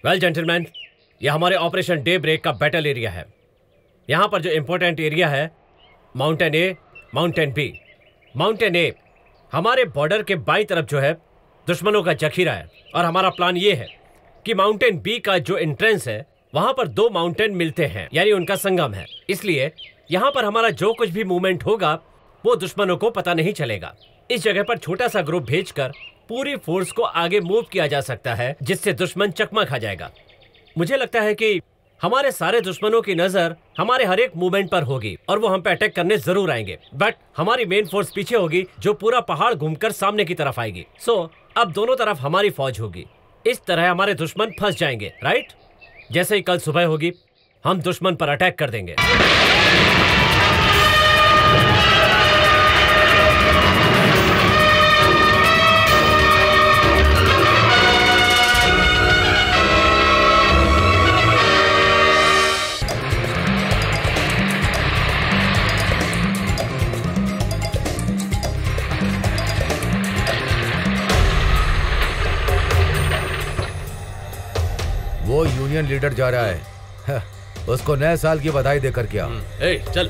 Well gentleman, ये हमारे operation day break का बैटल एरिया है। यहाँ पर जो इंपॉर्टेंट एरिया है, माउंटेन ए, माउंटेन बी। माउंटेन ए हमारे बॉर्डर के बाईं तरफ जो है दुश्मनों का जखीरा है, और हमारा प्लान ये है कि माउंटेन बी का जो एंट्रेंस है वहां पर दो माउंटेन मिलते हैं, यानी उनका संगम है। इसलिए यहाँ पर हमारा जो कुछ भी मूवमेंट होगा वो दुश्मनों को पता नहीं चलेगा। इस जगह पर छोटा सा ग्रुप भेजकर पूरी फोर्स को आगे मूव किया जा सकता है, जिससे दुश्मन चकमा खा जाएगा। मुझे लगता है कि हमारे सारे दुश्मनों की नजर हमारे हर एक मूवमेंट पर होगी और वो हम पे अटैक करने जरूर आएंगे, बट हमारी मेन फोर्स पीछे होगी जो पूरा पहाड़ घूमकर सामने की तरफ आएगी। सो अब दोनों तरफ हमारी फौज होगी। इस तरह हमारे दुश्मन फंस जाएंगे, राइट? जैसे ही कल सुबह होगी हम दुश्मन पर अटैक कर देंगे। वो यूनियन लीडर जा रहा है, उसको नए साल की बधाई देकर क्या। चल।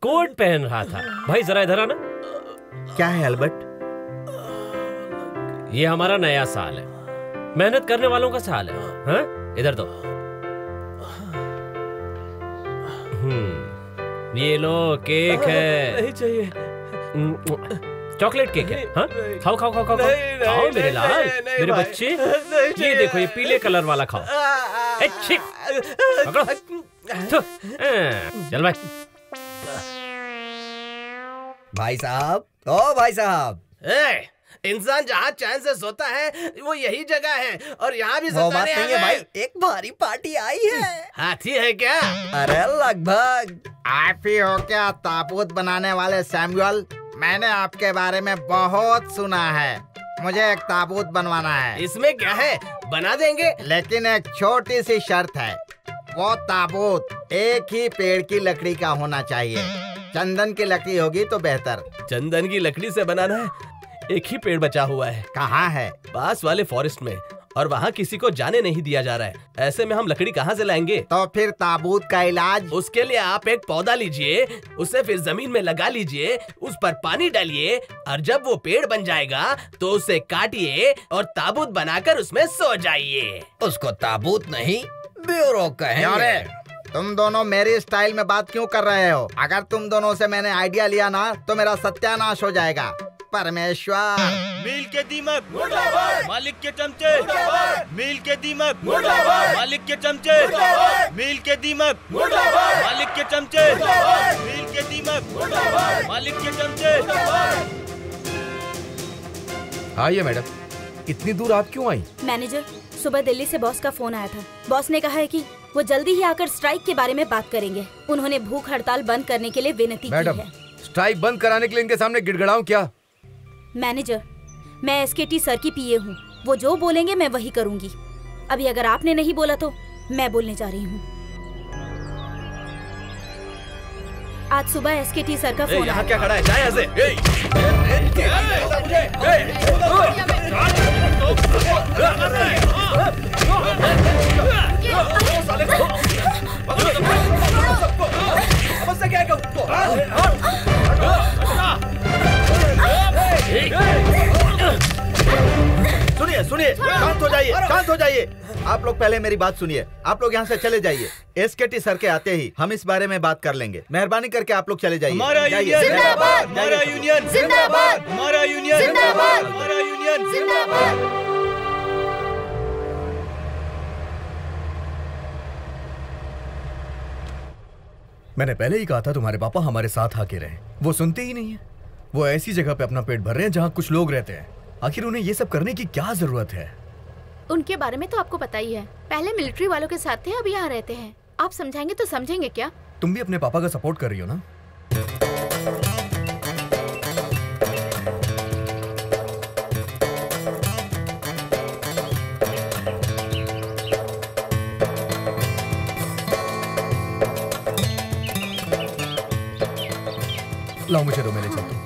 कोट पहन रहा था भाई, जरा इधर आना। क्या है अल्बर्ट? ये हमारा नया साल है, मेहनत करने वालों का साल है। हाँ? इधर दो। ये लो, केक है। नहीं चाहिए। चॉकलेट केक है। हाँ? खाओ खाओ खाओ खाओ खाओ मेरे लाल, मेरे बच्चे। ये देखो, ये पीले कलर वाला खाओ। चल भाई। भाई साहब, ओ भाई साहब, इंसान जहाँ चैन से सोता है वो यही जगह है और यहाँ भी वो बात सताने नहीं है आ भाई, गए। एक भारी पार्टी आई है। हाथी है क्या? अरे लगभग। आप ही हो क्या ताबूत बनाने वाले सैमुअल? मैंने आपके बारे में बहुत सुना है। मुझे एक ताबूत बनवाना है। इसमें क्या है, बना देंगे, लेकिन एक छोटी सी शर्त है। वो ताबूत एक ही पेड़ की लकड़ी का होना चाहिए। चंदन की लकड़ी होगी तो बेहतर। चंदन की लकड़ी से बनाना है। एक ही पेड़ बचा हुआ है। कहाँ है? पास वाले फॉरेस्ट में, और वहाँ किसी को जाने नहीं दिया जा रहा है। ऐसे में हम लकड़ी कहाँ से लाएंगे? तो फिर ताबूत का इलाज? उसके लिए आप एक पौधा लीजिए, उसे फिर जमीन में लगा लीजिए, उस पर पानी डालिए और जब वो पेड़ बन जाएगा तो उसे काटिए और ताबूत बनाकर उसमें सो जाइए। उसको ताबूत नहीं, ब्यूरो कहेंगे। तुम दोनों मेरी स्टाइल में बात क्यों कर रहे हो? अगर तुम दोनों से मैंने आइडिया लिया ना तो मेरा सत्यानाश हो जाएगा। परमेश्वर। मील के दीमक मुर्दाबाद, मालिक के चमचे मुर्दाबाद, मील के दीमक मुर्दाबाद, मालिक के चमचे मुर्दाबाद, मील के दीमक मुर्दाबाद, मालिक के चमचे मुर्दाबाद, मील के दीमक मुर्दाबाद, मालिक के चमचे मुर्दाबाद। आइए मैडम, इतनी दूर आप क्यों आई? मैनेजर, सुबह दिल्ली से बॉस का फोन आया था। बॉस ने कहा है कि वो जल्दी ही आकर स्ट्राइक के बारे में बात करेंगे। उन्होंने भूख हड़ताल बंद करने के लिए विनती की मैडम, है। स्ट्राइक बंद कराने के लिए इनके सामने गिड़गिड़ाऊं क्या? मैनेजर, मैं एसकेटी सर की पीए हूँ। वो जो बोलेंगे मैं वही करूँगी। अभी अगर आपने नहीं बोला तो मैं बोलने जा रही हूँ। आज सुबह एसकेटी सर का फोन यहाँ क्या खड़ा है? जा यहाँ से। सुनिए सुनिए, शांत हो जाइए, शांत हो जाइए। आप लोग पहले मेरी बात सुनिए। आप लोग यहाँ से चले जाइए। एसकेटी सर के आते ही हम इस बारे में बात कर लेंगे। मेहरबानी करके आप लोग चले जाइए। हमारा यूनियन जिंदाबाद, हमारा यूनियन जिंदाबाद, हमारा यूनियन जिंदाबाद, हमारा यूनियन जिंदाबाद। मैंने पहले ही कहा था तुम्हारे पापा हमारे साथ आके रहे। वो सुनते ही नहीं है। वो ऐसी जगह पे अपना पेट भर रहे हैं जहाँ कुछ लोग रहते हैं। आखिर उन्हें ये सब करने की क्या जरूरत है? उनके बारे में तो आपको पता ही है। पहले मिलिट्री वालों के साथ थे, अब यहाँ रहते हैं। आप समझाएंगे तो समझेंगे क्या? तुम भी अपने पापा का सपोर्ट कर रही हो ना? लाओ मुझे दो, मैं ले चलता हूं।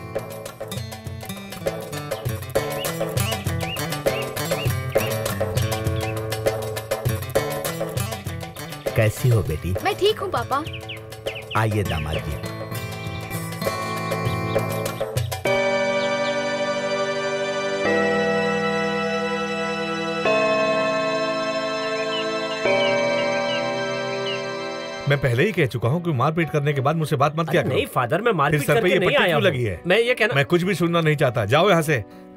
कैसी हो बेटी? मैं ठीक हूँ पापा। आइए दामाद जी। मैं पहले ही कह चुका हूँ कि मारपीट करने के बाद मुझसे बात मत किया करो। नहीं फादर, मैं मारपीट फिर सर पे करके ये नहीं पट्टी आया क्यों हूँ। लगी है? मैं ये कहना, मैं कुछ भी सुनना नहीं चाहता। जाओ यहाँ से।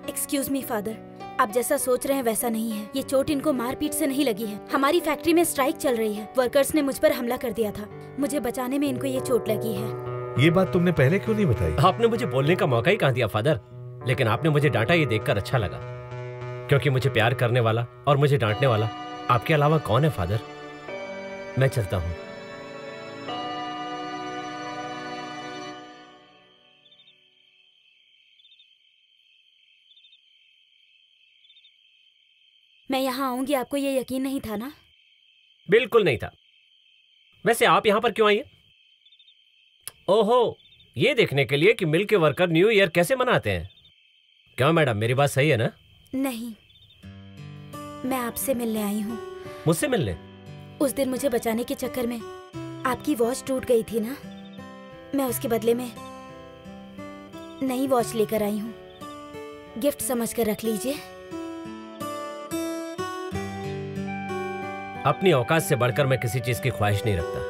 एक्सक्यूज मी फादर, आप जैसा सोच रहे हैं वैसा नहीं है। ये चोट इनको मारपीट से नहीं लगी है। हमारी फैक्ट्री में स्ट्राइक चल रही है। वर्कर्स ने मुझ पर हमला कर दिया था। मुझे बचाने में इनको ये चोट लगी है। ये बात तुमने पहले क्यों नहीं बताई? आपने मुझे बोलने का मौका ही कहाँ दिया फादर। लेकिन आपने मुझे डांटा, ये देखकर अच्छा लगा, क्योंकि मुझे प्यार करने वाला और मुझे डांटने वाला आपके अलावा कौन है फादर। मैं चलता हूँ। मैं यहाँ आऊंगी, आपको ये यकीन नहीं था ना? बिल्कुल नहीं था। वैसे आप यहाँ पर क्यों आई हैं? ओहो, ये देखने के लिए कि मिल के वर्कर न्यू ईयर कैसे मनाते हैं। क्यों मैडम, मेरी बात सही है ना? नहीं, मैं आपसे मिलने आई हूँ। मुझसे मिलने? उस दिन मुझे बचाने के चक्कर में आपकी वॉच टूट गई थी ना, मैं उसके बदले में नई वॉच लेकर आई हूँ। गिफ्ट समझकर रख लीजिए। अपनी औकात से बढ़कर मैं किसी चीज की ख्वाहिश नहीं रखता।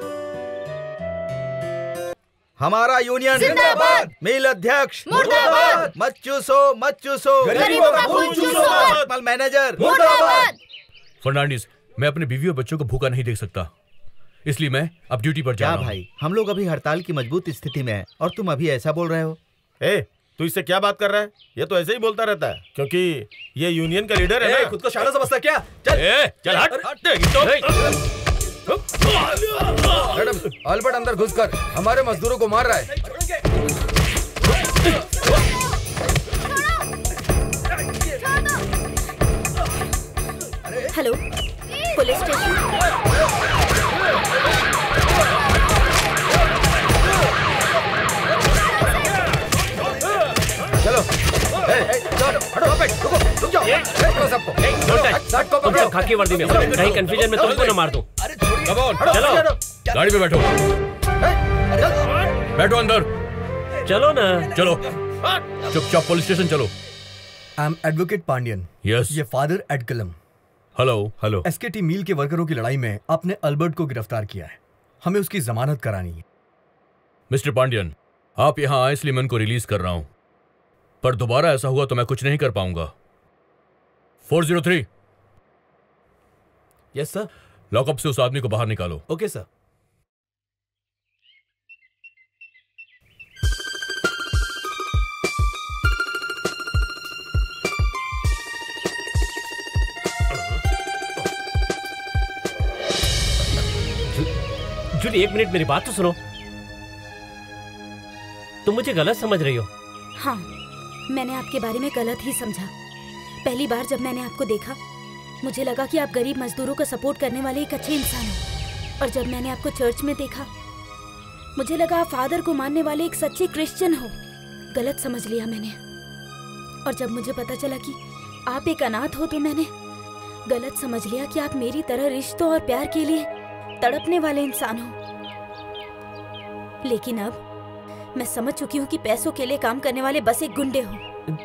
हमारा यूनियन जिंदाबाद। मिल अध्यक्ष मुर्दाबाद। मत चूसो, मत चूसो, गरीबों का खून चूसो मत। मल मैनेजर मुर्दाबाद। फर्नांडिस, मैं अपनी बीवी और बच्चों को भूखा नहीं देख सकता। इसलिए मैं अब ड्यूटी पर जा क्या रहा हूँ। भाई, हम लोग अभी हड़ताल की मजबूत स्थिति में हैं और तुम अभी ऐसा बोल रहे हो? तू इससे क्या बात कर रहा है? ये तो ऐसे ही बोलता रहता है क्योंकि ये यूनियन का लीडर है ना। खुद को शाना समझता क्या? चल हट। मैडम, अल्बर्ट अंदर घुसकर हमारे मजदूरों को मार रहा है। Hello, police station. चलो, रुक जाओ। तुम सब खाकी वर्दी में हो, कहीं कंफ्यूजन में तुमको न मार दूं। चलो गाड़ी पे बैठो, बैठो अंदर। चलो ना। चलो चुपचाप पुलिस स्टेशन चलो। I am advocate Pandian. Yes. ये फादर एडकलम। हेलो। एसकेटी मील के वर्करों की लड़ाई में आपने अल्बर्ट को गिरफ्तार किया है। हमें उसकी जमानत करानी है। मिस्टर पांडियन, आप यहाँ आए इसलिए मैं उनको रिलीज कर रहा हूं, पर दोबारा ऐसा हुआ तो मैं कुछ नहीं कर पाऊंगा। 403। Yes sir. लॉकअप से उस आदमी को बाहर निकालो। Okay sir. जूली, 1 मिनट मेरी बात तो सुनो। तुम मुझे गलत समझ रही हो। हाँ, मैंने आपके बारे में गलत ही समझा। पहली बार जब मैंने आपको देखा, मुझे लगा कि आप गरीब मजदूरों को सपोर्ट करने वाले एक अच्छे इंसान हो। और जब मैंने आपको चर्च में देखा, मुझे लगा आप फादर को मानने वाले एक सच्चे क्रिश्चियन हो। गलत समझ लिया मैंने। और जब मुझे पता चला कि आप एक अनाथ हो, तो मैंने गलत समझ लिया कि आप मेरी तरह रिश्तों और प्यार के लिए तड़पने वाले इंसान हो। लेकिन अब मैं समझ चुकी हूँ कि पैसों के लिए काम करने वाले बस एक गुंडे हो।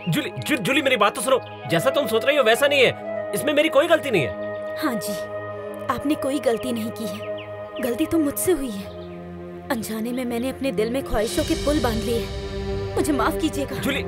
जूली मेरी बात तो सुनो। जैसा तुम सोच रही हो वैसा नहीं है। इसमें मेरी कोई गलती नहीं है। हाँ जी, आपने कोई गलती नहीं की है। गलती तो मुझसे हुई है। अनजाने में मैंने अपने दिल में ख्वाहिशों के पुल बांध लिए हैं। मुझे माफ कीजिएगा। जूली,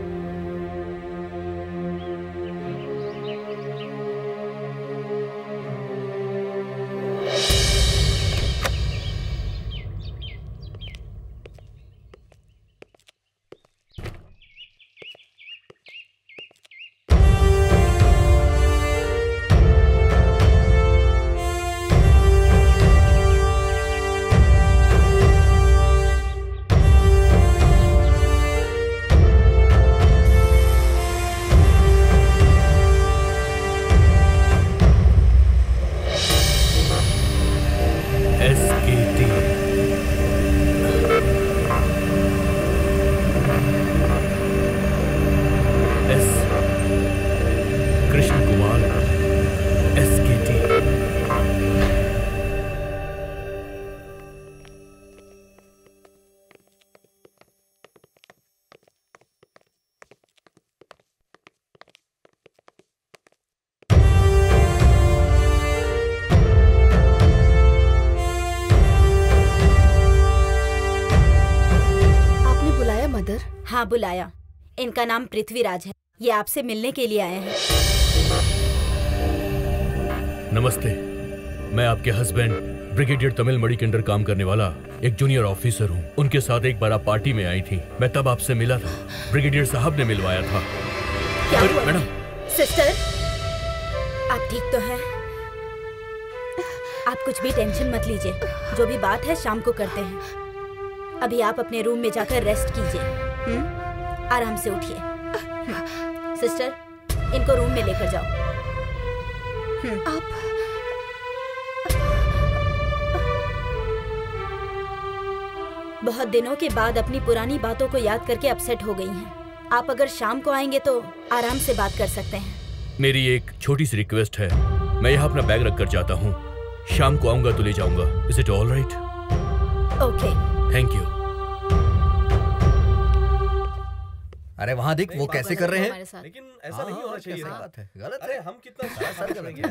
हाँ, बुलाया। इनका नाम पृथ्वीराज है। ये आपसे मिलने के लिए आए हैं। नमस्ते, मैं आपके हस्बैंड ब्रिगेडियर तमिल मणि के अंडर काम करने वाला एक जूनियर ऑफिसर हूँ। उनके साथ एक बार आप पार्टी में आई थी। मैं तब आपसे मिला था। ब्रिगेडियर साहब ने मिलवाया था। क्या हुआ? मैडम। सिस्टर, आप ठीक तो हैं? आप कुछ भी टेंशन मत लीजिए। जो भी बात है शाम को करते हैं। अभी आप अपने रूम में जाकर रेस्ट कीजिए। आराम से उठिए। सिस्टर, इनको रूम में लेकर जाओ। आप बहुत दिनों के बाद अपनी पुरानी बातों को याद करके अपसेट हो गई हैं। आप अगर शाम को आएंगे तो आराम से बात कर सकते हैं। मेरी एक छोटी सी रिक्वेस्ट है। मैं यहाँ अपना बैग रख कर जाता हूँ। शाम को आऊंगा तो ले जाऊंगा। Is it all right? Okay, thank you. अरे वहाँ देख, वो कैसे कर रहे हैं। लेकिन ऐसा नहीं होना चाहिए। बात है, गलत अरे है। हम कितना सर करेंगे।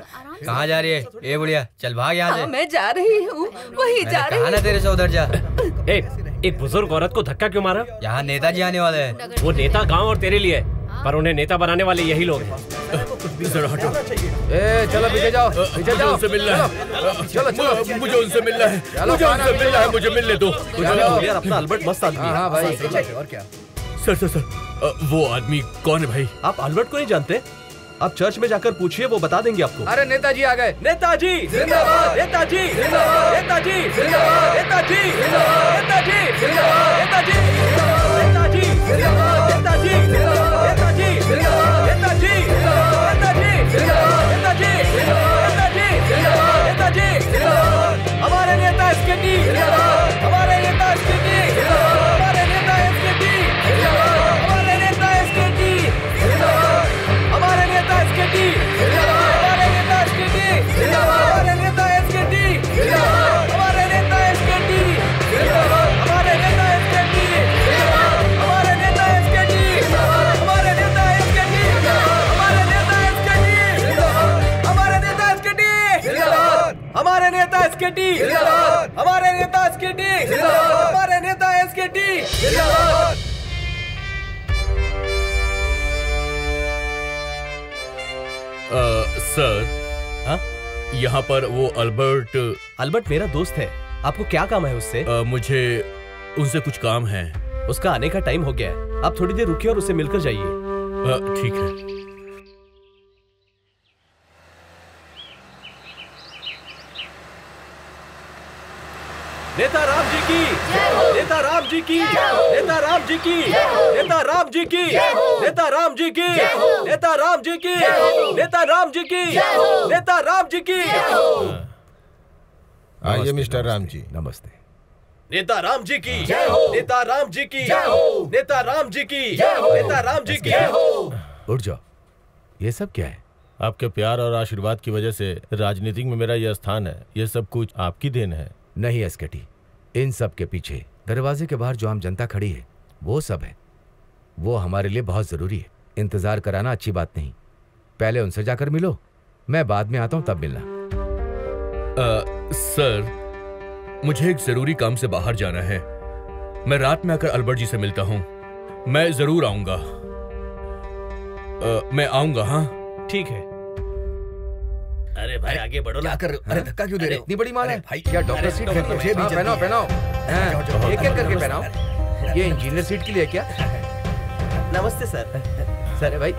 कहाँ जा रही है? ए बुढ़िया, चल भाग यहाँ से। मैं जा रही हूँ, वही जा रही कहा ना तेरे से उधर जा। एक बुजुर्ग औरत को धक्का क्यों मारा? यहाँ नेताजी आने वाले हैं। वो नेता गांव और तेरे लिए। पर उन्हें नेता बनाने वाले यही लोग हैं। जरा हटो। चलो पीछे जाओ, पीछे जाओ। उनसे मिलना है। चलो चलो, मुझे उनसे मिलना है, मुझे उनसे मिलना है, मुझे मिलने दो। यार अपना अल्बर्ट मस्त आदमी है। हाँ भाई, और क्या? सर वो आदमी कौन है भाई? आप अल्बर्ट को नहीं जानते? आप चर्च में जाकर पूछिए, वो बता देंगे आपको। अरे नेताजी आ गए। नेताजी जिंदाबाद, नेताजी जिंदाबाद, नेताजी जिंदाबाद, नेताजी जिंदाबाद, नेताजी जिंदाबाद, नेताजी जिंदाबाद, नेताजी जिंदाबाद, नेताजी जिंदाबाद, नेताजी जिंदाबाद, नेताजी जिंदाबाद, नेताजी जिंदाबाद, नेताजी जिंदाबाद, नेताजी जिंदाबाद, नेताजी जिंदाबाद। हमारे नेता एसकेटी जिंदाबाद, हमारे नेता एसकेटी जिंदाबाद, हमारे नेता एसकेटी जिंदाबाद, हमारे नेता एसकेटी जिंदाबाद, हमारे नेता एसकेटी जिंदाबाद, हमारे नेता एसकेटी जिंदाबाद, हमारे नेता एसकेटी जिंदाबाद, हमारे नेता एसकेटी जिंदाबाद, हमारे नेता एसकेटी जिंदाबाद, हमारे नेता एसकेटी जिंदाबाद, हमारे नेता एसकेटी जिंदाबाद, हमारे नेता एसकेटी जिंदाबाद, हमारे नेता एसकेटी जिंदाबाद, हमारे नेता एसकेटी जिंदाबाद, हमारे नेता एसकेटी जिंदाबाद, हमारे नेता एसकेटी जिंदाबाद। सर, हाँ? यहाँ पर वो अल्बर्ट मेरा दोस्त है। आपको क्या काम है उससे? मुझे उनसे कुछ काम है। उसका आने का टाइम हो गया है। आप थोड़ी देर रुकिए और उससे मिलकर जाइए। ठीक है। नेता राम जी की, नेता राम जी की, नेता राम जी की, नेता राम जी की, नेता राम जी की, नेता राम जी की, नेता राम जी की, नेता राम जी की। आइए मिस्टर राम जी। नमस्ते। नेता राम जी की, नेता राम जी की, नेता राम जी की, नेता राम जी की। उठ जाओ। ये सब क्या है? आपके प्यार और आशीर्वाद की वजह से राजनीति में मेरा यह स्थान है। ये सब कुछ आपकी देन है। नहीं एसकेटी, इन सब के पीछे दरवाजे के बाहर जो आम जनता खड़ी है वो सब है। वो हमारे लिए बहुत जरूरी है। इंतजार कराना अच्छी बात नहीं। पहले उनसे जाकर मिलो, मैं बाद में आता हूं, तब मिलना। सर, मुझे एक जरूरी काम से बाहर जाना है। मैं रात में आकर अल्बर्ट जी से मिलता हूँ। मैं जरूर आऊंगा। मैं आऊंगा। हाँ ठीक है। अरे भाई आगे बढ़ो ना। क्या कर रहे हो? अरे धक्का क्यों दे रहे हो? इतनी बड़ी माल है भाई, क्या डॉक्टर सीट खरीदनी है? हाँ, पहनाओ पहनाओ, एक एक करके पहनाओ। ये इंजीनियर सीट के लिए क्या? नमस्ते सर। सर भाई,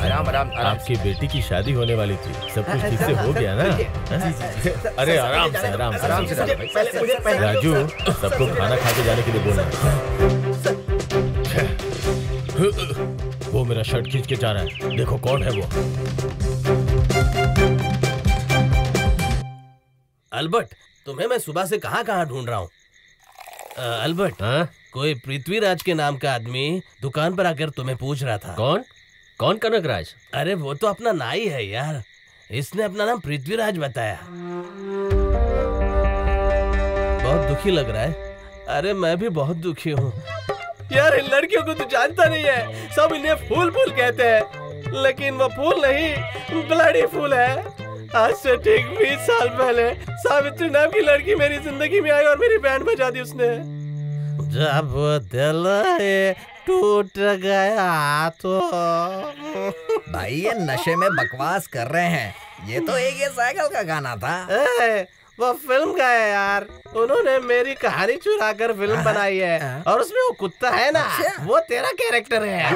आराम आराम। आपकी बेटी की शादी होने वाली थी, सब कुछ ठीक से हो गया ना? अरे आराम से आराम से आराम से। राजू, सबको खाना खा के जाने के लिए बोलना। वो मेरा शर्ट खींच के जा रहा है। देखो कौन है वो। अल्बर्ट, तुम्हें मैं सुबह से कहाँ ढूंढ रहा हूँ। अल्बर्ट, कोई पृथ्वीराज के नाम का आदमी दुकान पर आकर तुम्हें पूछ रहा था। कौन कनकराज? अरे वो तो अपना नाई है यार। इसने अपना नाम पृथ्वीराज बताया। बहुत दुखी लग रहा है। अरे मैं भी बहुत दुखी हूँ यार। इन लड़कियों को तो जानता नहीं है, सब इन्हें फूल फूल कहते हैं, लेकिन वो फूल नहीं, ब्लडी फूल है। आज से ठीक 20 साल पहले सावित्री नाम की लड़की मेरी जिंदगी में आई और मेरी बैंड बजा दी उसने। जब दिल टूट गया तो। भाई ये नशे में बकवास कर रहे हैं। ये तो एक साइकिल का गाना था। वो फिल्म का है यार। उन्होंने मेरी कहानी चुरा कर फिल्म बनाई है और उसमें वो कुत्ता है ना, वो तेरा कैरेक्टर है।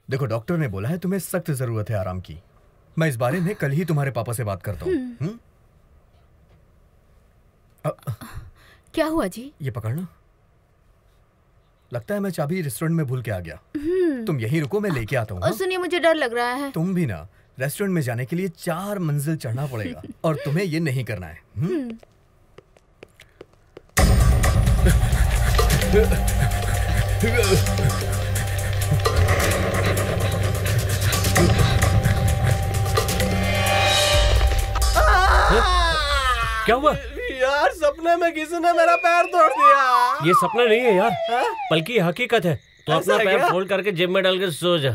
देखो, डॉक्टर ने बोला है तुम्हें सख्त जरूरत है आराम की। मैं इस बारे में कल ही तुम्हारे पापा से बात करता हूँ। क्या हुआ जी? ये पकड़ना। लगता है मैं चाबी रेस्टोरेंट में भूल के आ गया। तुम यहीं रुको, मैं लेके आता हूँ। सुनिए, मुझे डर लग रहा है। तुम भी ना। रेस्टोरेंट में जाने के लिए 4 मंजिल चढ़ना पड़ेगा और तुम्हें ये नहीं करना है। क्या हुआ? यार सपने में किसी ने मेरा पैर तोड़ दिया। ये सपना नहीं है यार, बल्कि हकीकत है। तो ऐसा अपना है पैर क्या? फोल्ड करके जिम में डाल के सो जा।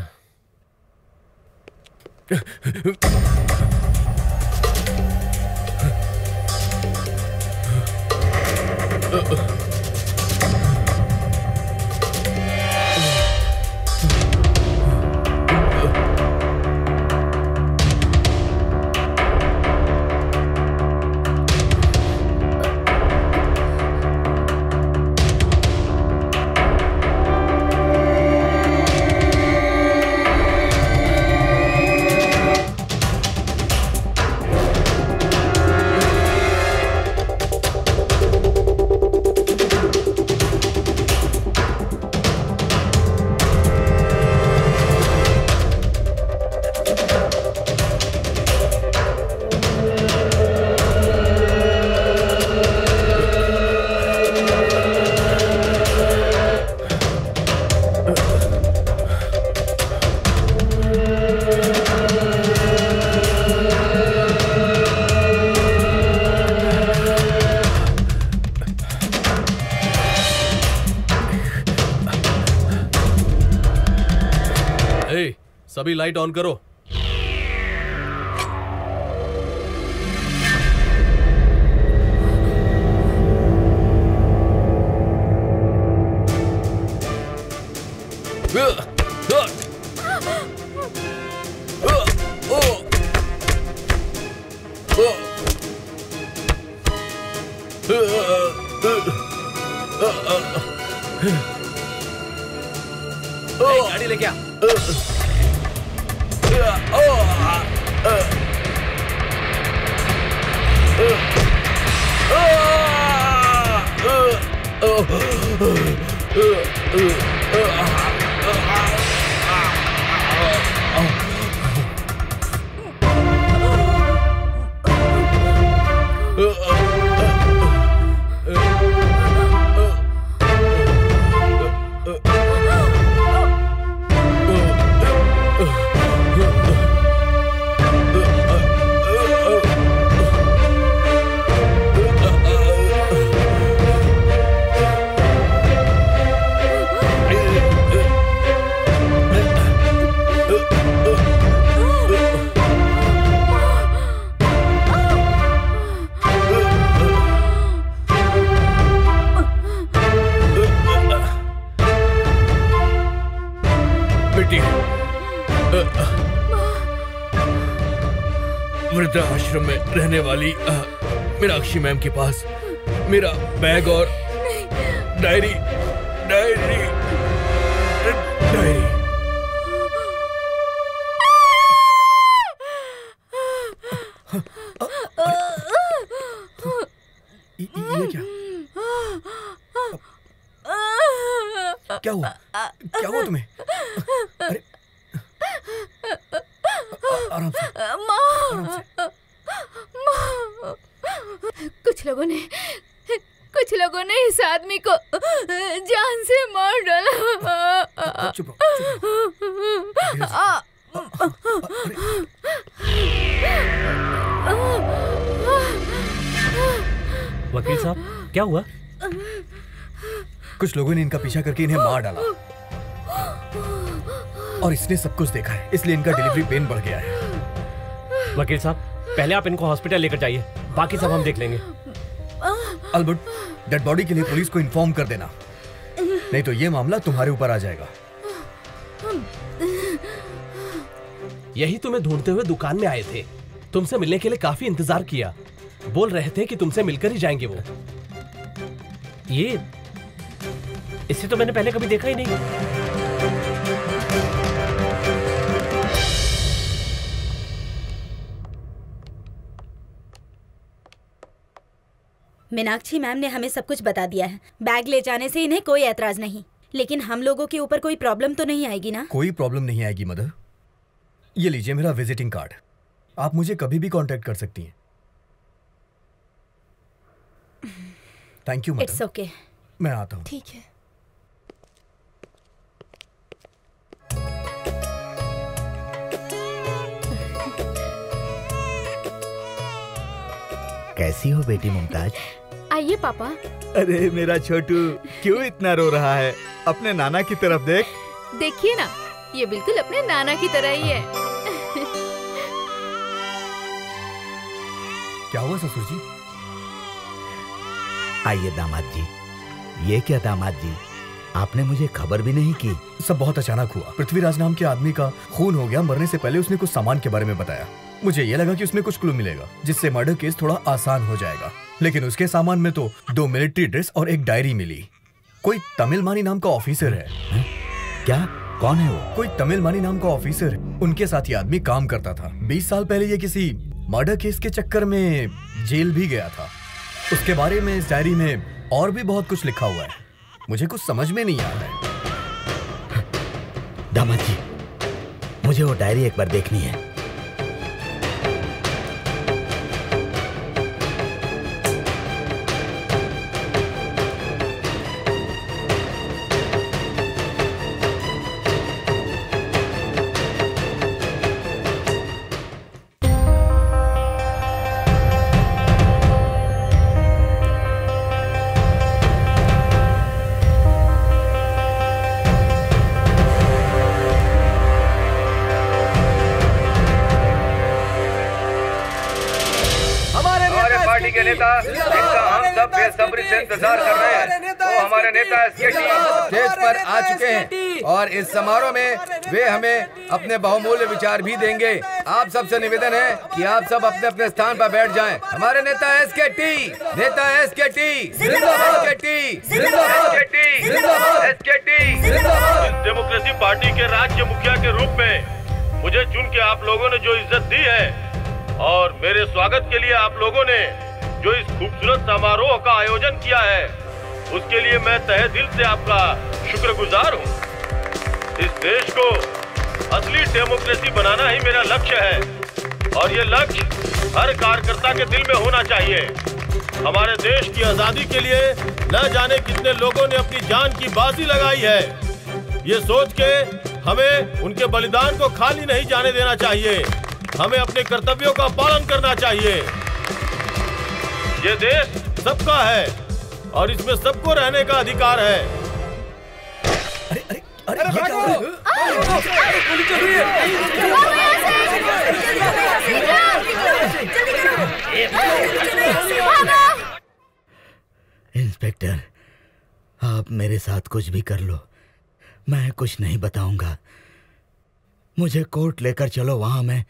सभी लाइट ऑन करो। गाड़ी लेके आ। वृद्धाश्रम में रहने वाली मीनाक्षी मैम के पास मेरा बैग और डायरी डायरी डायरी। ये क्या हुआ? क्या हुआ तुम्हें? अरे आराम से, आराम से। कुछ लोगों ने इस आदमी को जान से मार डाला। चुप वकील साहब, क्या हुआ? कुछ लोगों ने इनका पीछा करके इन्हें मार डाला और इसने सब कुछ देखा है, इसलिए इनका डिलीवरी पेन बढ़ गया है। वकील साहब, पहले आप इनको हॉस्पिटल लेकर जाइए, बाकी सब हम देख लेंगे। अल्बर्ट, डेड बॉडी के लिए पुलिस को इन्फॉर्म कर देना, नहीं तो ये मामला तुम्हारे ऊपर आ जाएगा। यही तुम्हें ढूंढते हुए दुकान में आए थे। तुमसे मिलने के लिए काफी इंतजार किया। बोल रहे थे कि तुमसे मिलकर ही जाएंगे वो। ये इसे तो मैंने पहले कभी देखा ही नहीं। मीनाक्षी मैम ने हमें सब कुछ बता दिया है। बैग ले जाने से इन्हें कोई ऐतराज नहीं, लेकिन हम लोगों के ऊपर कोई प्रॉब्लम तो नहीं आएगी ना? कोई प्रॉब्लम नहीं आएगी मदर। ये लीजिए मेरा विजिटिंग कार्ड, आप मुझे कभी भी कांटेक्ट कर सकती हैं। Thank you mother. It's okay. मैं आता हूँ। ठीक है। कैसी हो बेटी मुमताज? आइए पापा। अरे मेरा छोटू क्यों इतना रो रहा है? अपने नाना की तरफ देख। देखिए ना, ये बिल्कुल अपने नाना की तरह ही है। क्या हुआ ससुर जी? आइए दामाद जी। ये क्या दामाद जी, आपने मुझे खबर भी नहीं की? सब बहुत अचानक हुआ। पृथ्वीराज नाम के आदमी का खून हो गया। मरने से पहले उसने कुछ सामान के बारे में बताया। मुझे ये लगा कि उसमें कुछ क्लू मिलेगा जिससे मर्डर केस थोड़ा आसान हो जाएगा, लेकिन उसके सामान में तो 2 मिलिट्री ड्रेस और एक डायरी मिली। कोई तमिल मानी नाम का ऑफिसर है। क्या? कौन है वो? कोई तमिल मानी नाम का ऑफिसर, उनके साथ ये आदमी काम करता था। 20 साल पहले ये किसी मर्डर केस के चक्कर में जेल भी गया था। उसके बारे में इस डायरी में और भी बहुत कुछ लिखा हुआ है। मुझे कुछ समझ में नहीं आ रहा है। दामाद जी, मुझे वो डायरी एक बार देखनी है। इंतजार कर रहे हैं। वो हमारे नेता एसकेटी स्टेज पर आ चुके हैं और इस समारोह में वे हमें अपने बहुमूल्य विचार भी देंगे। आप सबसे निवेदन है कि आप सब अपने अपने स्थान पर बैठ जाएं। हमारे नेता एसकेटी, नेता एसकेटी, एसकेटी, एसकेटी। डेमोक्रेसी पार्टी के राज्य मुखिया के रूप में मुझे चुन के आप लोगों ने जो इज्जत दी है और मेरे स्वागत के लिए आप लोगों ने जो इस खूबसूरत समारोह का आयोजन किया है, उसके लिए मैं तहे दिल से आपका शुक्रगुजार हूँ। इस देश को असली डेमोक्रेसी बनाना ही मेरा लक्ष्य है और ये लक्ष्य हर कार्यकर्ता के दिल में होना चाहिए। हमारे देश की आजादी के लिए न जाने कितने लोगों ने अपनी जान की बाजी लगाई है। ये सोच के हमें उनके बलिदान को खाली नहीं जाने देना चाहिए। हमें अपने कर्तव्यों का पालन करना चाहिए। ये देश सबका है और इसमें सबको रहने का अधिकार है। अरे अरे अरे ये क्या हो रहा है? इंस्पेक्टर, आप मेरे साथ कुछ भी कर लो, मैं कुछ नहीं बताऊंगा। मुझे कोर्ट लेकर चलो, वहां मैं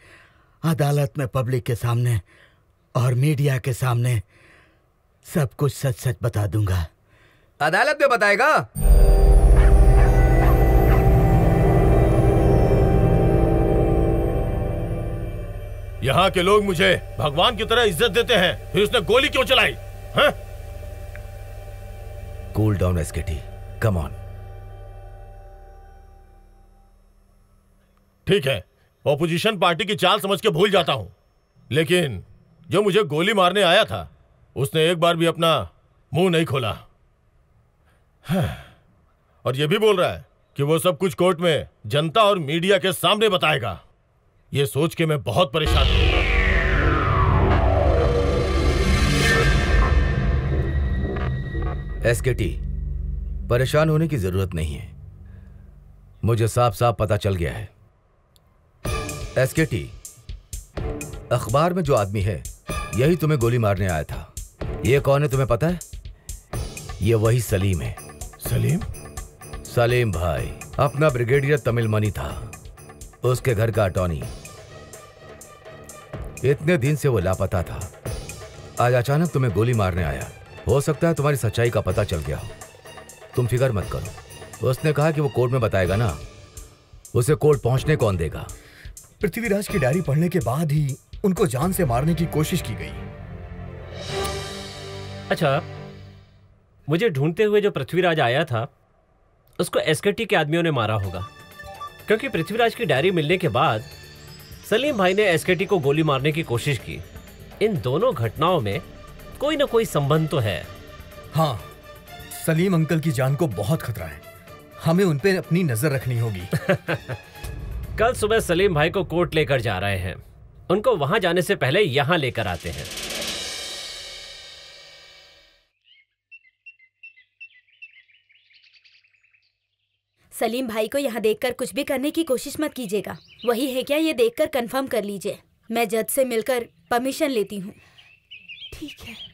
अदालत में पब्लिक के सामने और मीडिया के सामने सब कुछ सच सच बता दूंगा। अदालत में बताएगा? यहाँ के लोग मुझे भगवान की तरह इज्जत देते हैं, फिर उसने गोली क्यों चलाई? Cool down एसकेटी, come on. ठीक है, ऑपोजिशन पार्टी की चाल समझ के भूल जाता हूँ, लेकिन जो मुझे गोली मारने आया था उसने एक बार भी अपना मुंह नहीं खोला और यह भी बोल रहा है कि वो सब कुछ कोर्ट में जनता और मीडिया के सामने बताएगा। ये सोच के मैं बहुत परेशान हूं। एसकेटी, परेशान होने की जरूरत नहीं है। मुझे साफ साफ पता चल गया है। एसकेटी, अखबार में जो आदमी है यही तुम्हें गोली मारने आया था। ये कौन है तुम्हें पता है? ये वही सलीम है। सलीम? सलीम भाई अपना ब्रिगेडियर तमिल मनी था, उसके घर का अटॉर्नी। इतने दिन से वो लापता था, आज अचानक तुम्हें गोली मारने आया। हो सकता है तुम्हारी सच्चाई का पता चल गया हो। तुम फिक्र मत करो, उसने कहा कि वो कोर्ट में बताएगा ना। उसे कोर्ट पहुंचने कौन देगा? पृथ्वीराज की डायरी पढ़ने के बाद ही उनको जान से मारने की कोशिश की गई। अच्छा, मुझे ढूंढते हुए जो पृथ्वीराज आया था उसको एसकेटी के आदमियों ने मारा होगा, क्योंकि पृथ्वीराज की डायरी मिलने के बाद सलीम भाई ने एसकेटी को गोली मारने की कोशिश की। इन दोनों घटनाओं में कोई ना कोई संबंध तो है। हाँ, सलीम अंकल की जान को बहुत खतरा है, हमें उन पे अपनी नजर रखनी होगी। कल सुबह सलीम भाई को कोर्ट लेकर जा रहे हैं, उनको वहां जाने से पहले यहां लेकर आते हैं। सलीम भाई को यहाँ देखकर कुछ भी करने की कोशिश मत कीजिएगा। वही है क्या ये देखकर कंफर्म कर लीजिए। मैं जज से मिलकर परमिशन लेती हूँ। ठीक है।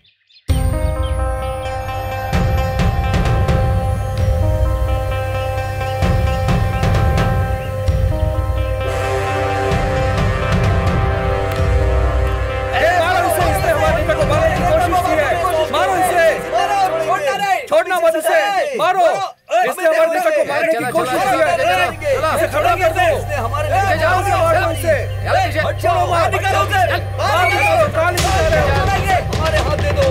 छोड़ना मत इसे, मारो। इसने हमारे दिशा को मारने की कोशिश की है। इसे खड़ा कर दो। इसने हमारे लिए जाओ से मारो इसे। चलो मार निकालो उसे। मार निकालो, कहां निकाल रहे हो? हमारे हाथ दे दो।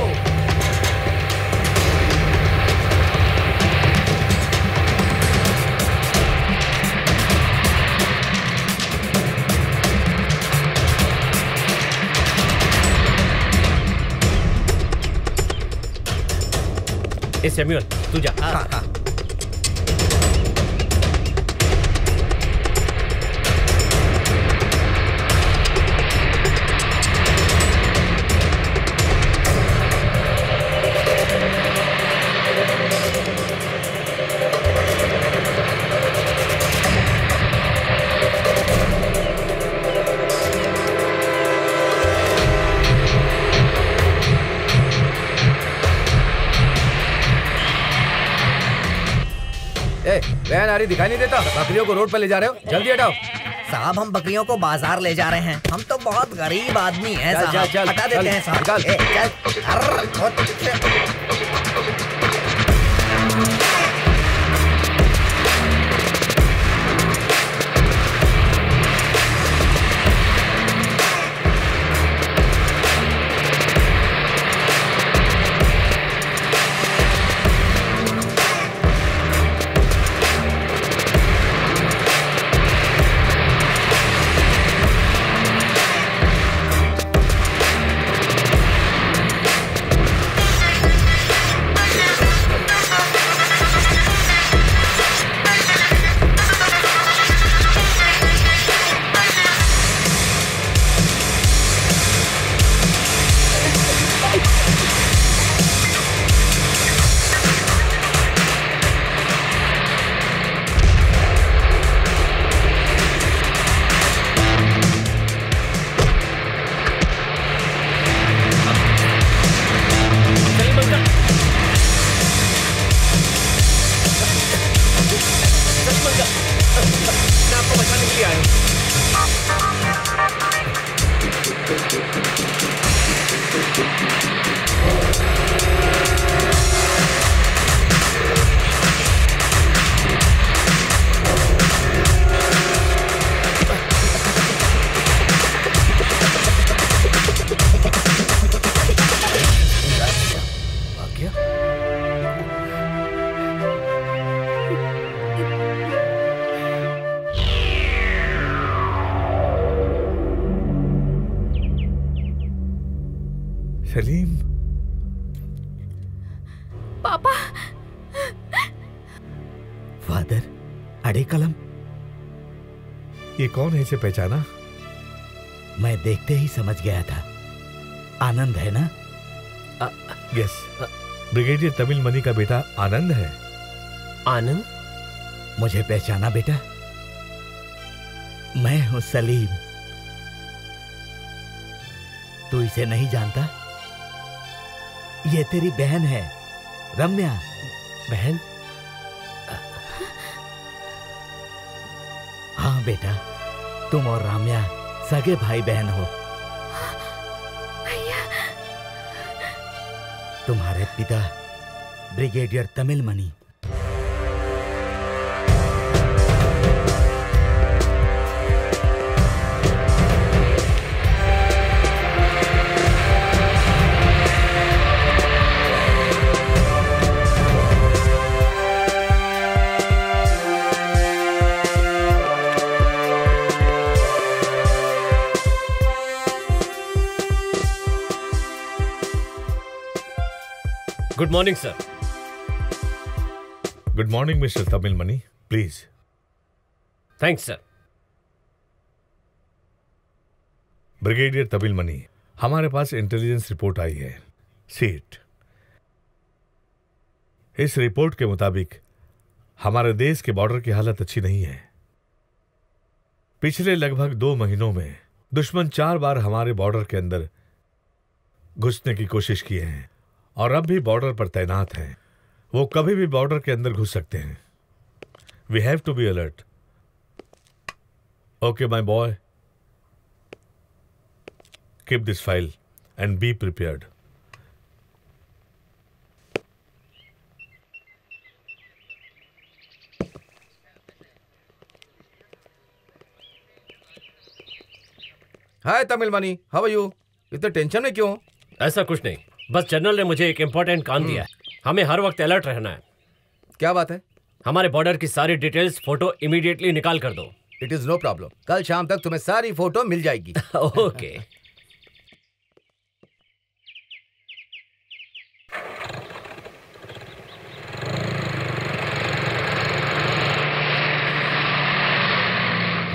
ए सैमुअल, तू जा। वैन आ रही दिखाई नहीं देता। बकरियों को रोड पर ले जा रहे हो, जल्दी हटाओ। साहब हम बकरियों को बाजार ले जा रहे हैं। हम तो बहुत गरीब आदमी हैं चल, साहब। चल, चल, हटा देते चल, हैं साहब। निकाल। सलीम, पापा। फादर, अड़े कलम। ये कौन है, इसे पहचाना? मैं देखते ही समझ गया था। आनंद है ना? यस, ब्रिगेडियर तमिल मनी का बेटा आनंद है। आनंद? मुझे पहचाना बेटा? मैं हूं सलीम। तू इसे नहीं जानता? ये तेरी बहन है, रम्या। बहन? हाँ बेटा, तुम और रम्या सगे भाई बहन हो। भैया। तुम्हारे पिता brigadier Tamil money. Good morning sir. Good morning mister Tamil money, please. Thanks sir. Brigadier Tamil money, हमारे पास इंटेलिजेंस रिपोर्ट आई है। सीट। इस रिपोर्ट के मुताबिक हमारे देश के बॉर्डर की हालत अच्छी नहीं है। पिछले लगभग 2 महीनों में दुश्मन 4 बार हमारे बॉर्डर के अंदर घुसने की कोशिश किए हैं और अब भी बॉर्डर पर तैनात हैं। वो कभी भी बॉर्डर के अंदर घुस सकते हैं। We have to be alert. Okay my boy, keep this file and be prepared. Hi Tamil Mani, how are you? इतने टेंशन में क्यों? ऐसा कुछ नहीं, बस जनरल ने मुझे एक इम्पोर्टेंट काम दिया है। हमें हर वक्त अलर्ट रहना है। क्या बात है? हमारे बॉर्डर की सारी डिटेल्स फोटो इमीडिएटली निकाल कर दो। It is no problem. कल शाम तक तुम्हें सारी फोटो मिल जाएगी। ओके।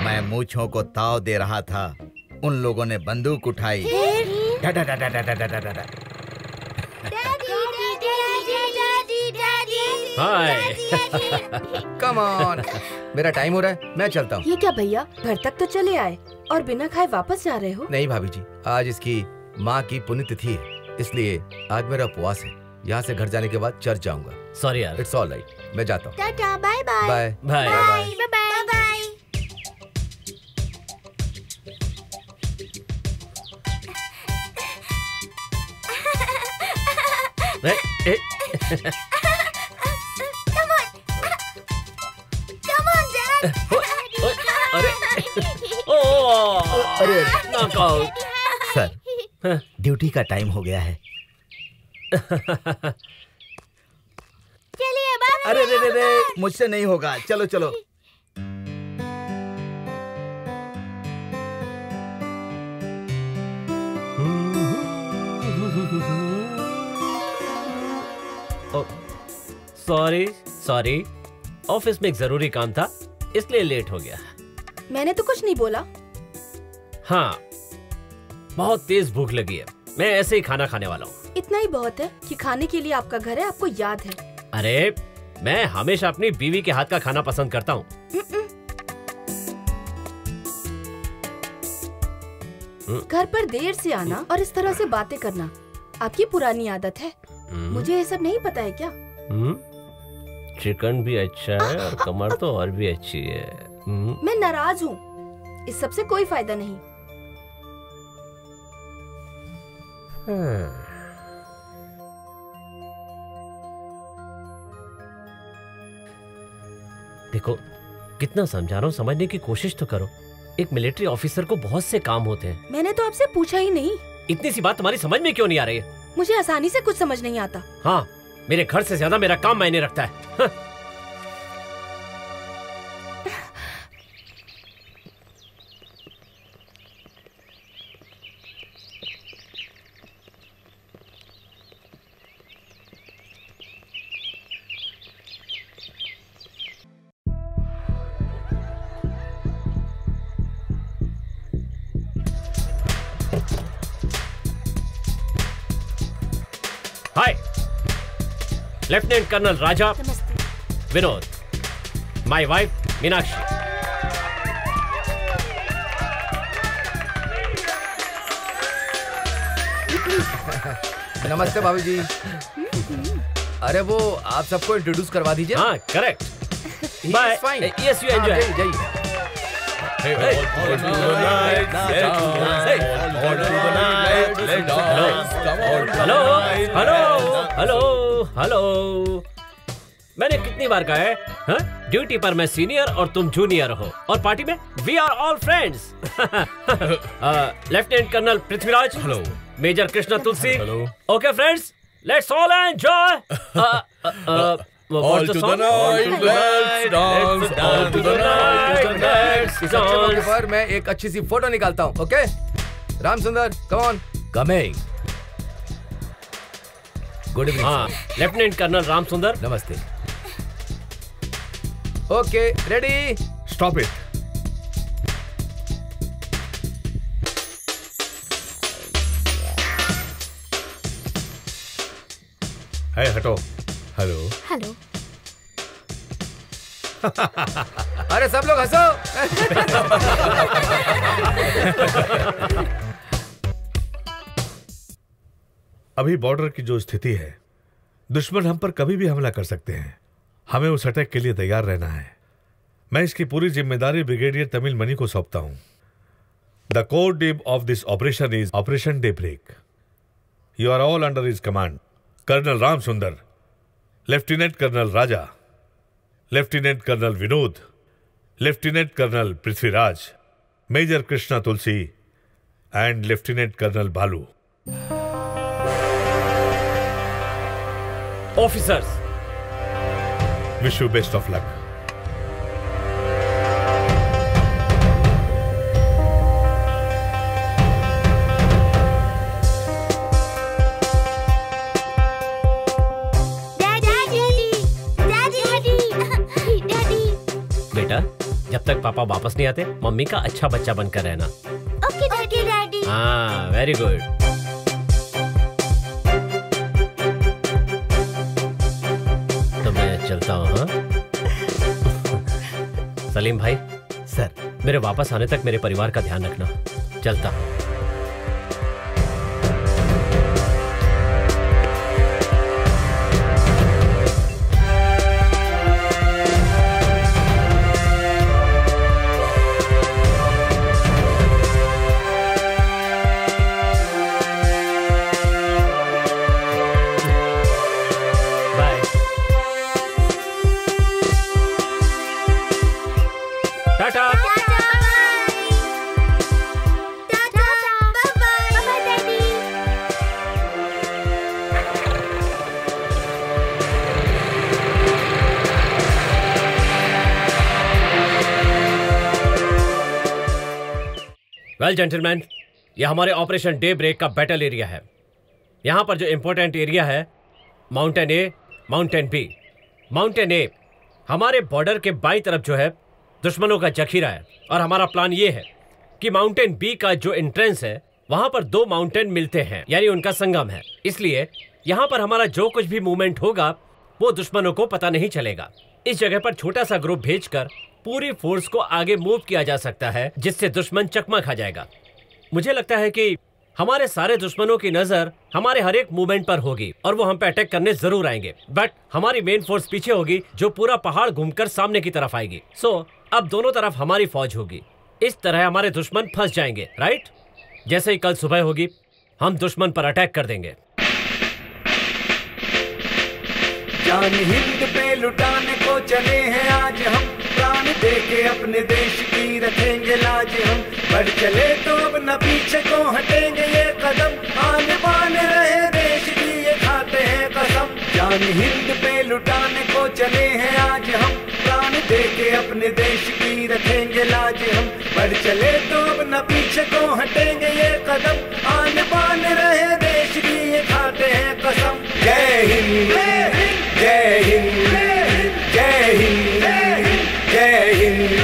मैं मूंछों को ताव दे रहा था, उन लोगों ने बंदूक उठाई। हाय। कम ऑन, मेरा टाइम हो रहा है, मैं चलता हूँ। ये क्या भैया, घर तक तो चले आए और बिना खाए वापस जा रहे हो? नहीं भाभी जी, आज इसकी माँ की पुण्यतिथि है, इसलिए आज मेरा उपवास है। यहाँ से घर जाने के बाद चर्च जाऊंगा। सॉरी यार। इट्स ऑल राइट, मैं जाता हूँ। Tata, bye bye. Bye bye bye bye. अरे नॉकआउट। सर, ड्यूटी का टाइम हो गया है। चलिए बाय। अरे रे रे रे, मुझसे नहीं होगा। चलो चलो। सॉरी सॉरी, ऑफिस में एक जरूरी काम था, इसलिए लेट हो गया। मैंने तो कुछ नहीं बोला। हाँ, बहुत तेज भूख लगी है, मैं ऐसे ही खाना खाने वाला हूँ। इतना ही बहुत है कि खाने के लिए आपका घर है, आपको याद है। अरे, मैं हमेशा अपनी बीवी के हाथ का खाना पसंद करता हूँ। घर पर देर से आना और इस तरह से बातें करना आपकी पुरानी आदत है। मुझे ये सब नहीं पता है क्या? चिकन भी अच्छा है और कमर तो और भी अच्छी है। मैं नाराज हूँ, इस सब से कोई फायदा नहीं। देखो, कितना समझा रहा हूँ, समझने की कोशिश तो करो। एक मिलिट्री ऑफिसर को बहुत से काम होते हैं। मैंने तो आपसे पूछा ही नहीं। इतनी सी बात तुम्हारी समझ में क्यों नहीं आ रही है? मुझे आसानी से कुछ समझ नहीं आता। हाँ, मेरे घर से ज्यादा मेरा काम मायने रखता है। Hi, lieutenant colonel Raja. Vinod, my wife Meenakshi. नमस्ते भाभी जी। अरे वो आप सबको इंट्रोड्यूस करवा दीजिए। हाँ, correct. Bye. Yes, you enjoy. Hello hello hello hello. मैंने कितनी बार कहा है, हाँ? ड्यूटी पर मैं सीनियर और तुम जूनियर हो, और पार्टी में we are all friends. Lieutenant colonel Prithviraj. Hello. Major Krishna Tulsi. Hello. Okay friends, let's all enjoy. All to the night, let's dance, all to the night, let's इस अच्छे मौके पर मैं एक अच्छी सी फोटो निकालता हूँ। ओके, राम सुंदर, come on. Coming. Good evening. हाँ, लेफ्टिनेंट कर्नल राम सुंदर। नमस्ते। Okay, ready. Stop it. है, हटो। हेलो। हेलो। अरे सब लोग हंसो। अभी बॉर्डर की जो स्थिति है, दुश्मन हम पर कभी भी हमला कर सकते हैं। हमें उस अटैक के लिए तैयार रहना है। मैं इसकी पूरी जिम्मेदारी ब्रिगेडियर तमिल मणि को सौंपता हूं। The code name of this operation is operation daybreak. You are all under his command. Colonel Ram Sundar, lieutenant colonel Raja, lieutenant colonel Vinod, lieutenant colonel Prithviraj, major Krishna Tulsi and lieutenant colonel Balu. Officers, wish you best of luck. बेटा, जब तक पापा वापस नहीं आते mummy का अच्छा बच्चा बनकर रहना। Okay daddy. हाँ, वेरी गुड। तो मैं चलता हूँ। हाँ सलीम भाई। सर, मेरे वापस आने तक मेरे परिवार का ध्यान रखना। चलता हूँ। वेल जेंटलमैन, यह हमारे ऑपरेशन डे ब्रेक का बैटल एरिया है। यहाँ पर जो इम्पोर्टेंट एरिया है, माउंटेन ए, माउंटेन बी। माउंटेन ए हमारे बॉर्डर के बाईं तरफ जो है दुश्मनों का जखीरा है, और हमारा प्लान ये है कि माउंटेन बी का जो एंट्रेंस है वहाँ पर दो माउंटेन मिलते हैं, यानी उनका संगम है। इसलिए यहाँ पर हमारा जो कुछ भी मूवमेंट होगा वो दुश्मनों को पता नहीं चलेगा। इस जगह पर छोटा सा ग्रुप भेजकर पूरी फोर्स को आगे मूव किया जा सकता है, जिससे दुश्मन चकमा खा जाएगा। मुझे लगता है कि हमारे सारे दुश्मनों की नजर हमारे हर एक मूवमेंट पर होगी और वो हम पे अटैक करने जरूर आएंगे, बट हमारी मेन फोर्स पीछे होगी जो पूरा पहाड़ घूमकर सामने की तरफ आएगी। सो अब दोनों तरफ हमारी फौज होगी। इस तरह हमारे दुश्मन फंस जाएंगे, राइट? जैसे ही कल सुबह होगी हम दुश्मन पर अटैक कर देंगे। जान हिंद पे लुटाने को चले हैं आज हम, प्राण देके अपने देश की रखेंगे लाज हम। बढ़ चले तो अब न पीछे को हटेंगे ये कदम, आन बान रहे देश की ये खाते हैं कसम। जान हिंद पे लुटाने को चले हैं आज हम, प्राण देके अपने देश की रखेंगे लाज हम। बढ़ चले तो अब न पीछे को हटेंगे ये कदम, आन बान रहे देश की ये खाते हैं कसम। जय हिंद, जय हिंद, जय हिंद, जय हिंद।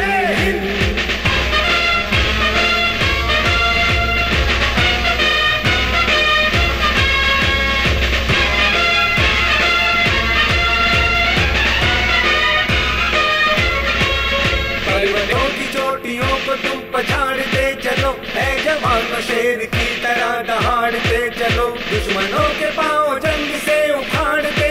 पर्वतों की चोटियों को तुम पछाड़ते चलो, ऐ जवानों शेर की तरह दहाड़ते चलो। दुश्मनों के पांव जंग से उखाड़ते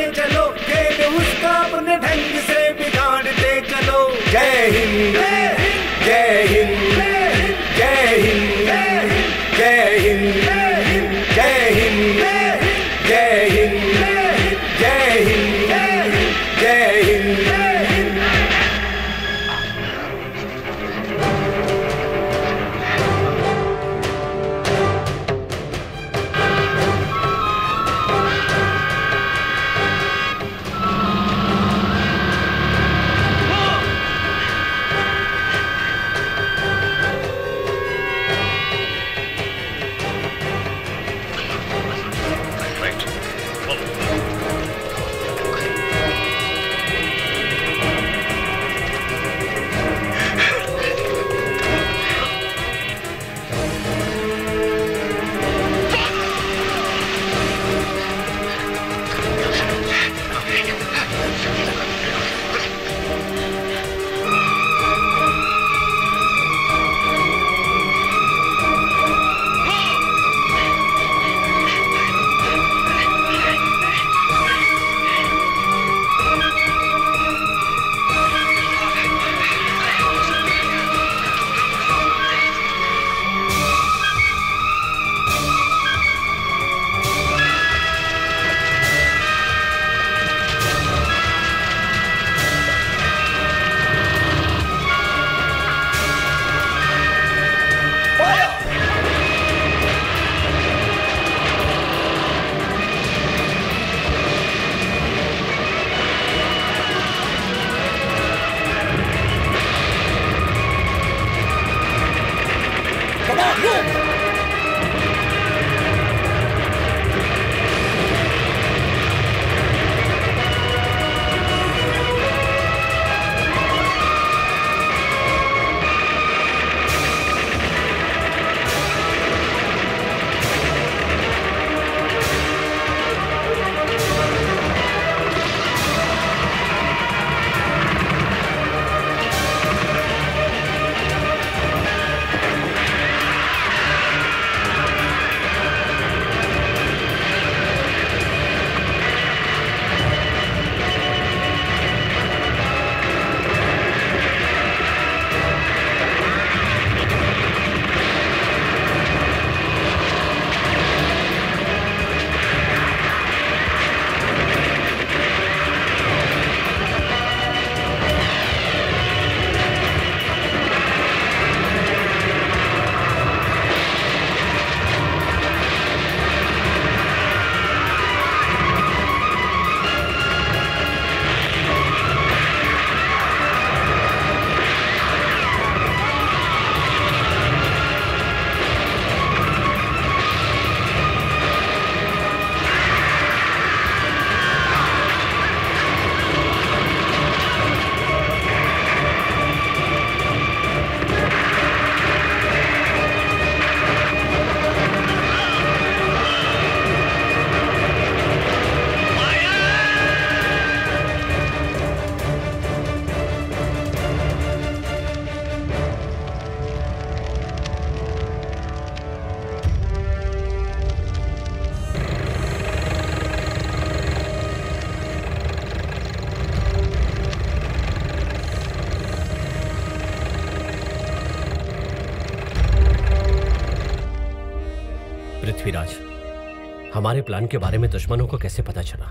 पृथ्वीराज, हमारे प्लान के बारे में दुश्मनों को कैसे पता चला?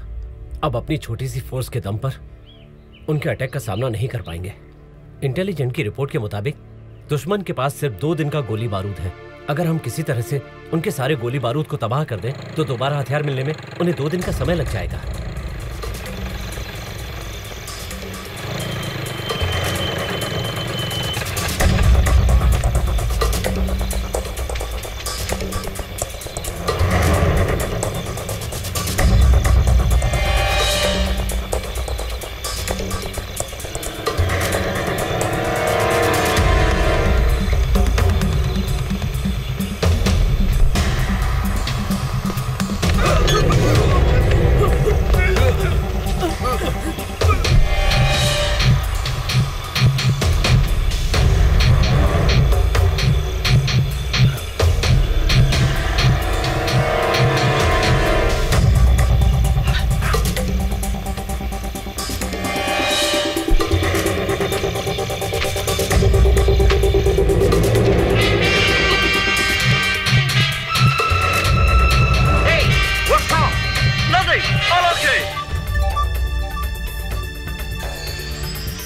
अब अपनी छोटी सी फोर्स के दम पर उनके अटैक का सामना नहीं कर पाएंगे। इंटेलिजेंट की रिपोर्ट के मुताबिक दुश्मन के पास सिर्फ 2 दिन का गोली बारूद है। अगर हम किसी तरह से उनके सारे गोली बारूद को तबाह कर दें तो दोबारा हथियार मिलने में उन्हें 2 दिन का समय लग जाएगा।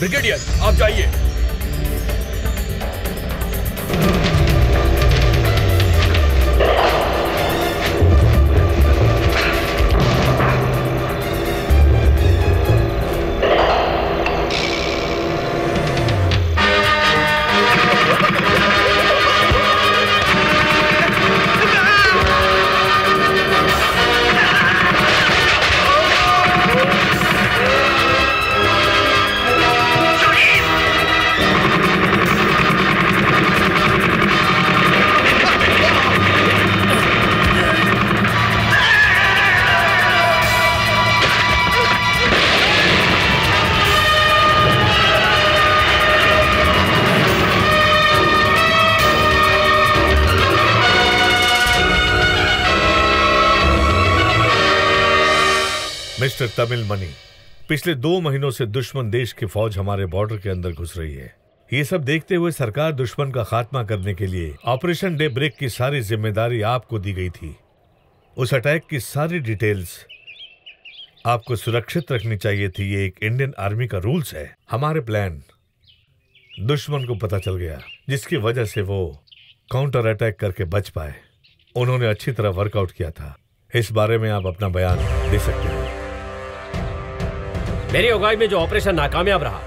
ब्रिगेडियर, आप जाइए। मिस्टर तमिल मनी, पिछले 2 महीनों से दुश्मन देश की फौज हमारे बॉर्डर के अंदर घुस रही है। ये सब देखते हुए सरकार दुश्मन का खात्मा करने के लिए ऑपरेशन डे ब्रेक की सारी जिम्मेदारी आपको दी गई थी। उस अटैक की सारी डिटेल्स आपको सुरक्षित रखनी चाहिए थी। ये एक इंडियन आर्मी का रूल्स है। हमारे प्लान दुश्मन को पता चल गया, जिसकी वजह से वो काउंटर अटैक करके बच पाए। उन्होंने अच्छी तरह वर्कआउट किया था। इस बारे में आप अपना बयान दे सकते हैं। मेरी अगुवाई में जो ऑपरेशन नाकामयाब रहा,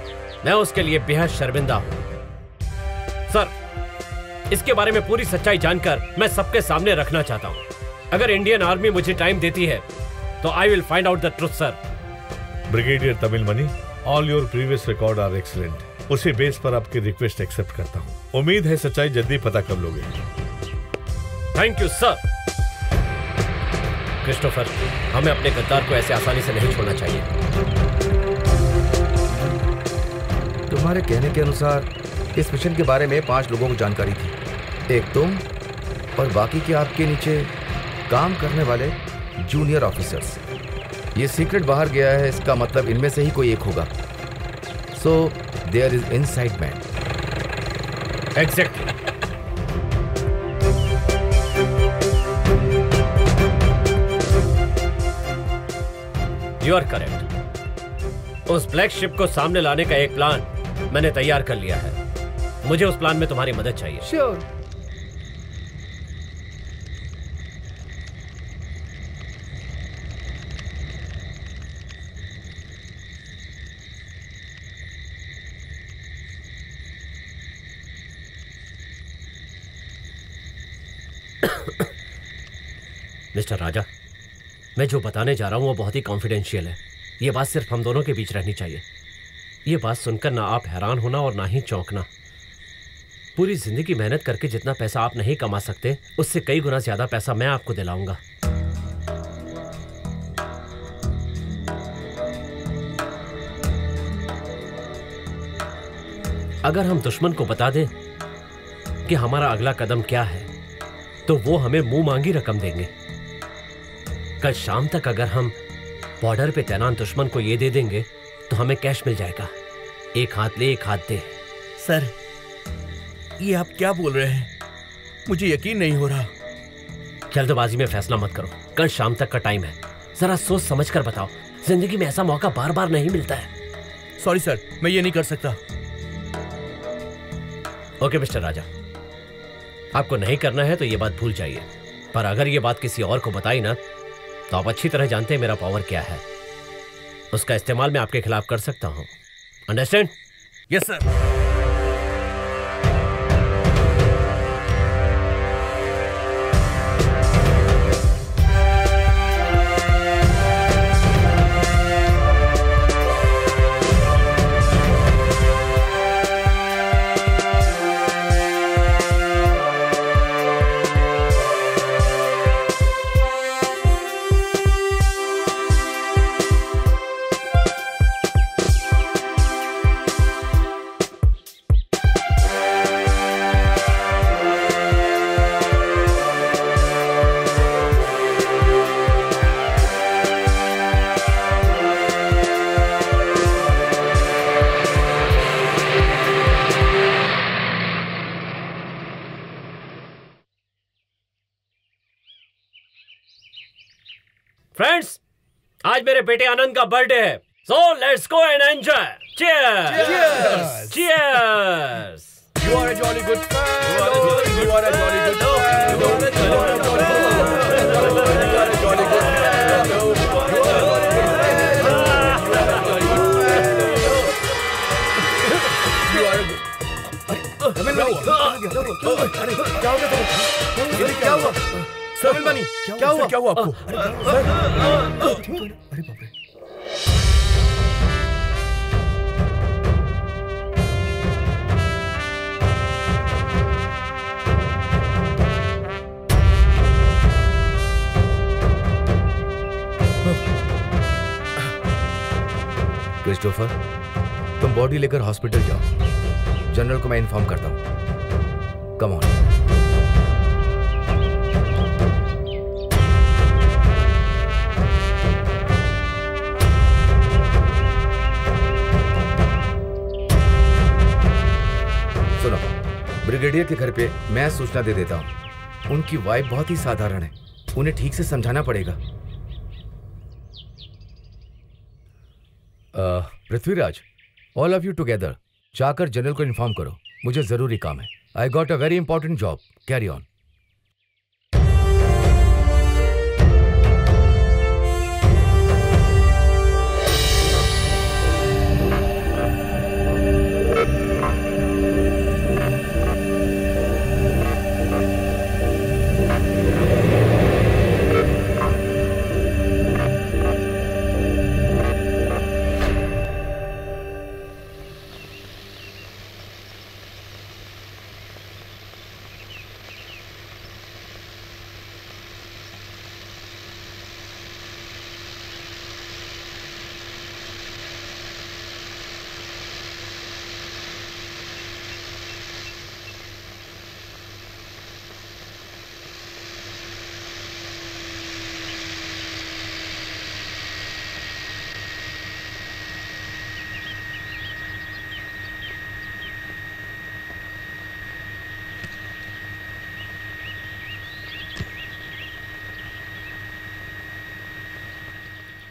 मैं उसके लिए बेहद शर्मिंदा हूं। सर, इसके बारे में पूरी सच्चाई जानकर मैं सबके सामने रखना चाहता हूं। अगर इंडियन आर्मी मुझे टाइम देती है तो I will find out the truth sir. Brigadier Tamil Mani, all your previous record are excellent. उसी बेस पर आपकी रिक्वेस्ट एक्सेप्ट करता हूं। उम्मीद है सच्चाई जल्दी पता कर लोगे। Thank you sir. क्रिस्टोफर, हमें अपने गद्दार को ऐसे आसानी से नहीं छोड़ना चाहिए। तुम्हारे कहने के अनुसार इस मिशन के बारे में 5 लोगों को जानकारी थी। एक तुम और बाकी के आपके नीचे काम करने वाले जूनियर ऑफिसर्स। ये सीक्रेट बाहर गया है, इसका मतलब इनमें से ही कोई एक होगा। So there is inside man. Exactly. You are correct. उस ब्लैक शिप को सामने लाने का एक प्लान मैंने तैयार कर लिया है। मुझे उस प्लान में तुम्हारी मदद चाहिए। श्योर। मिस्टर राजा, मैं जो बताने जा रहा हूं वो बहुत ही कॉन्फिडेंशियल है। ये बात सिर्फ हम दोनों के बीच रहनी चाहिए। ये बात सुनकर ना आप हैरान होना और ना ही चौंकना। पूरी जिंदगी मेहनत करके जितना पैसा आप नहीं कमा सकते, उससे कई गुना ज्यादा पैसा मैं आपको दिलाऊंगा। अगर हम दुश्मन को बता दें कि हमारा अगला कदम क्या है, तो वो हमें मुंह मांगी रकम देंगे। कल शाम तक अगर हम बॉर्डर पे तैनात दुश्मन को ये दे देंगे तो हमें कैश मिल जाएगा। एक हाथ ले, एक हाथ दे। सर, ये आप क्या बोल रहे हैं? मुझे यकीन नहीं हो रहा। जल्दबाजी में फैसला मत करो, कल शाम तक का टाइम है। जरा सोच समझ कर बताओ, जिंदगी में ऐसा मौका बार बार नहीं मिलता है। सॉरी सर, मैं ये नहीं कर सकता। ओके मिस्टर राजा, आपको नहीं करना है तो ये बात भूल जाइए, पर अगर ये बात किसी और को बताई ना तो आप अच्छी तरह जानते हैं मेरा पावर क्या है। उसका इस्तेमाल मैं आपके खिलाफ कर सकता हूं। अंडरस्टैंड? Yes sir. फ्रेंड्स, आज मेरे बेटे आनंद का बर्थडे है, so let's go and enjoy. Cheers! Cheers! You are a jolly good man. You are a jolly good man. You are a jolly good man. You are a jolly good man. You are a jolly good man. You are a good man. क्या हुआ? समिल बनी, क्या हुआ? क्या हुआ आपको? अरे बाप रे। क्रिस्टोफर, तुम बॉडी लेकर हॉस्पिटल जाओ। जनरल को मैं इन्फॉर्म करता हूं। Come on. सुनो, ब्रिगेडियर के घर पे मैं सूचना दे देता हूं। उनकी वाइफ बहुत ही साधारण है, उन्हें ठीक से समझाना पड़ेगा। Prithviraj, all of you together जाकर जनरल को इन्फॉर्म करो, मुझे जरूरी काम है। I got a very important job, carry on.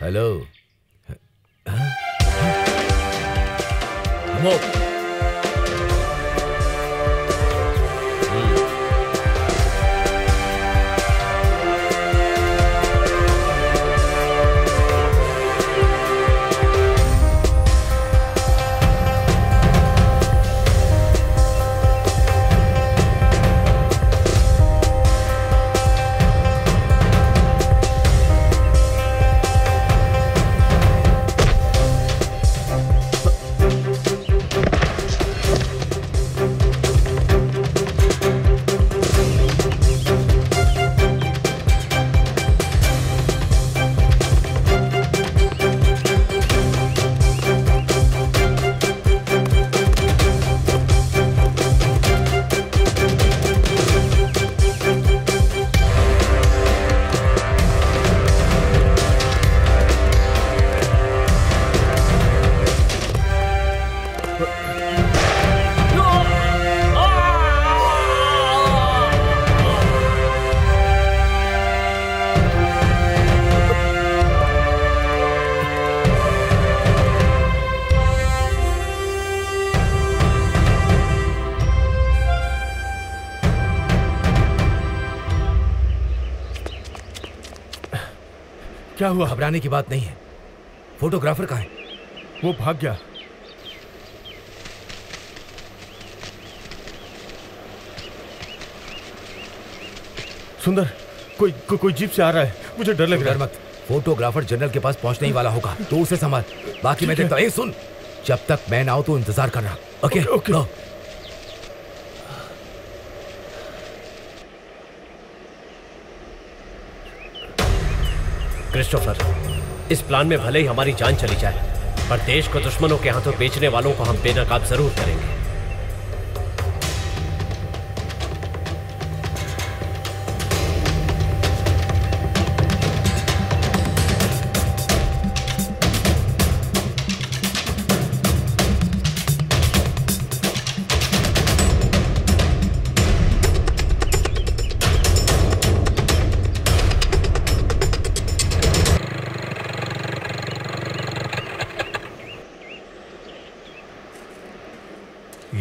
Hello. क्या हुआ? घबराने की बात नहीं है। फोटोग्राफर कहाँ है? वो भाग गया। सुंदर, कोई जीप से आ रहा है, मुझे डर लग रहा है। मत, फोटोग्राफर जनरल के पास पहुंचने ही वाला होगा, तो उसे संभाल, बाकी मैं देखता हूं। सुन, जब तक मैं ना आऊं तो इंतजार करना। Okay okay. क्रिस्टोफर, इस प्लान में भले ही हमारी जान चली जाए, पर देश को दुश्मनों के हाथों बेचने वालों को हम बेनकाब जरूर करेंगे।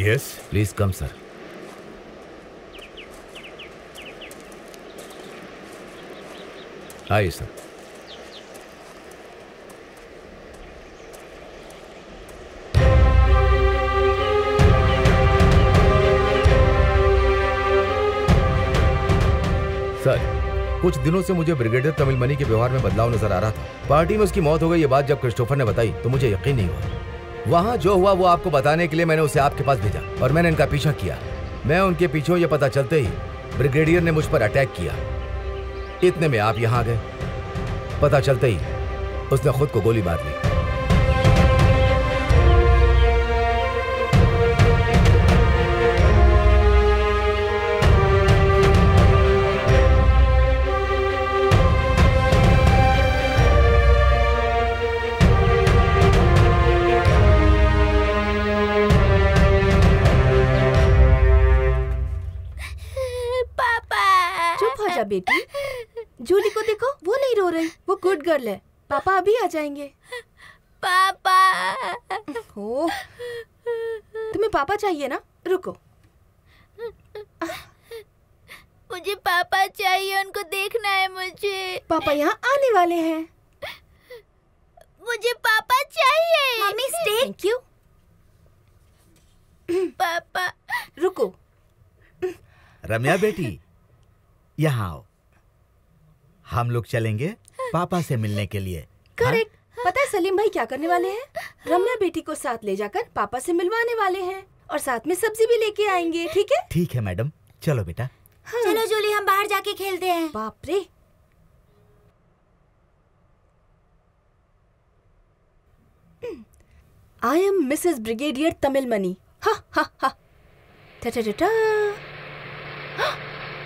Yes? Please come, sir. आइए सर। सर, कुछ दिनों से मुझे ब्रिगेडियर तमिलमणि के व्यवहार में बदलाव नजर आ रहा था। पार्टी में उसकी मौत हो गई, ये बात जब क्रिस्टोफर ने बताई तो मुझे यकीन नहीं हुआ। वहां जो हुआ वो आपको बताने के लिए मैंने उसे आपके पास भेजा और मैंने इनका पीछा किया। मैं उनके पीछे ये पता चलते ही ब्रिगेडियर ने मुझ पर अटैक किया। इतने में आप यहां आ गए। पता चलते ही उसने खुद को गोली मार ली। बेटी, जूली को देखो, वो नहीं रो रही, वो गुड गर्ल है। पापा अभी आ जाएंगे। पापा। हो, तुम्हें पापा चाहिए ना? रुको। मुझे पापा चाहिए, उनको देखना है मुझे। पापा यहाँ आने वाले हैं। मुझे पापा चाहिए। Mummy stay. Thank you. पापा। रुको। रम्या बेटी, यहाँ आओ। हम लोग चलेंगे पापा से मिलने के लिए। करेक्ट। पता है सलीम भाई क्या करने वाले हैं? रम्या बेटी को साथ ले जाकर पापा से मिलवाने वाले हैं और साथ में सब्जी भी लेके आएंगे। ठीक है? ठीक है मैडम, चलो बेटा। हाँ। चलो जूली, हम बाहर जाके खेलते हैं। बाप रे। I am Mrs brigadier Tamilmani. हा हा हा। टा।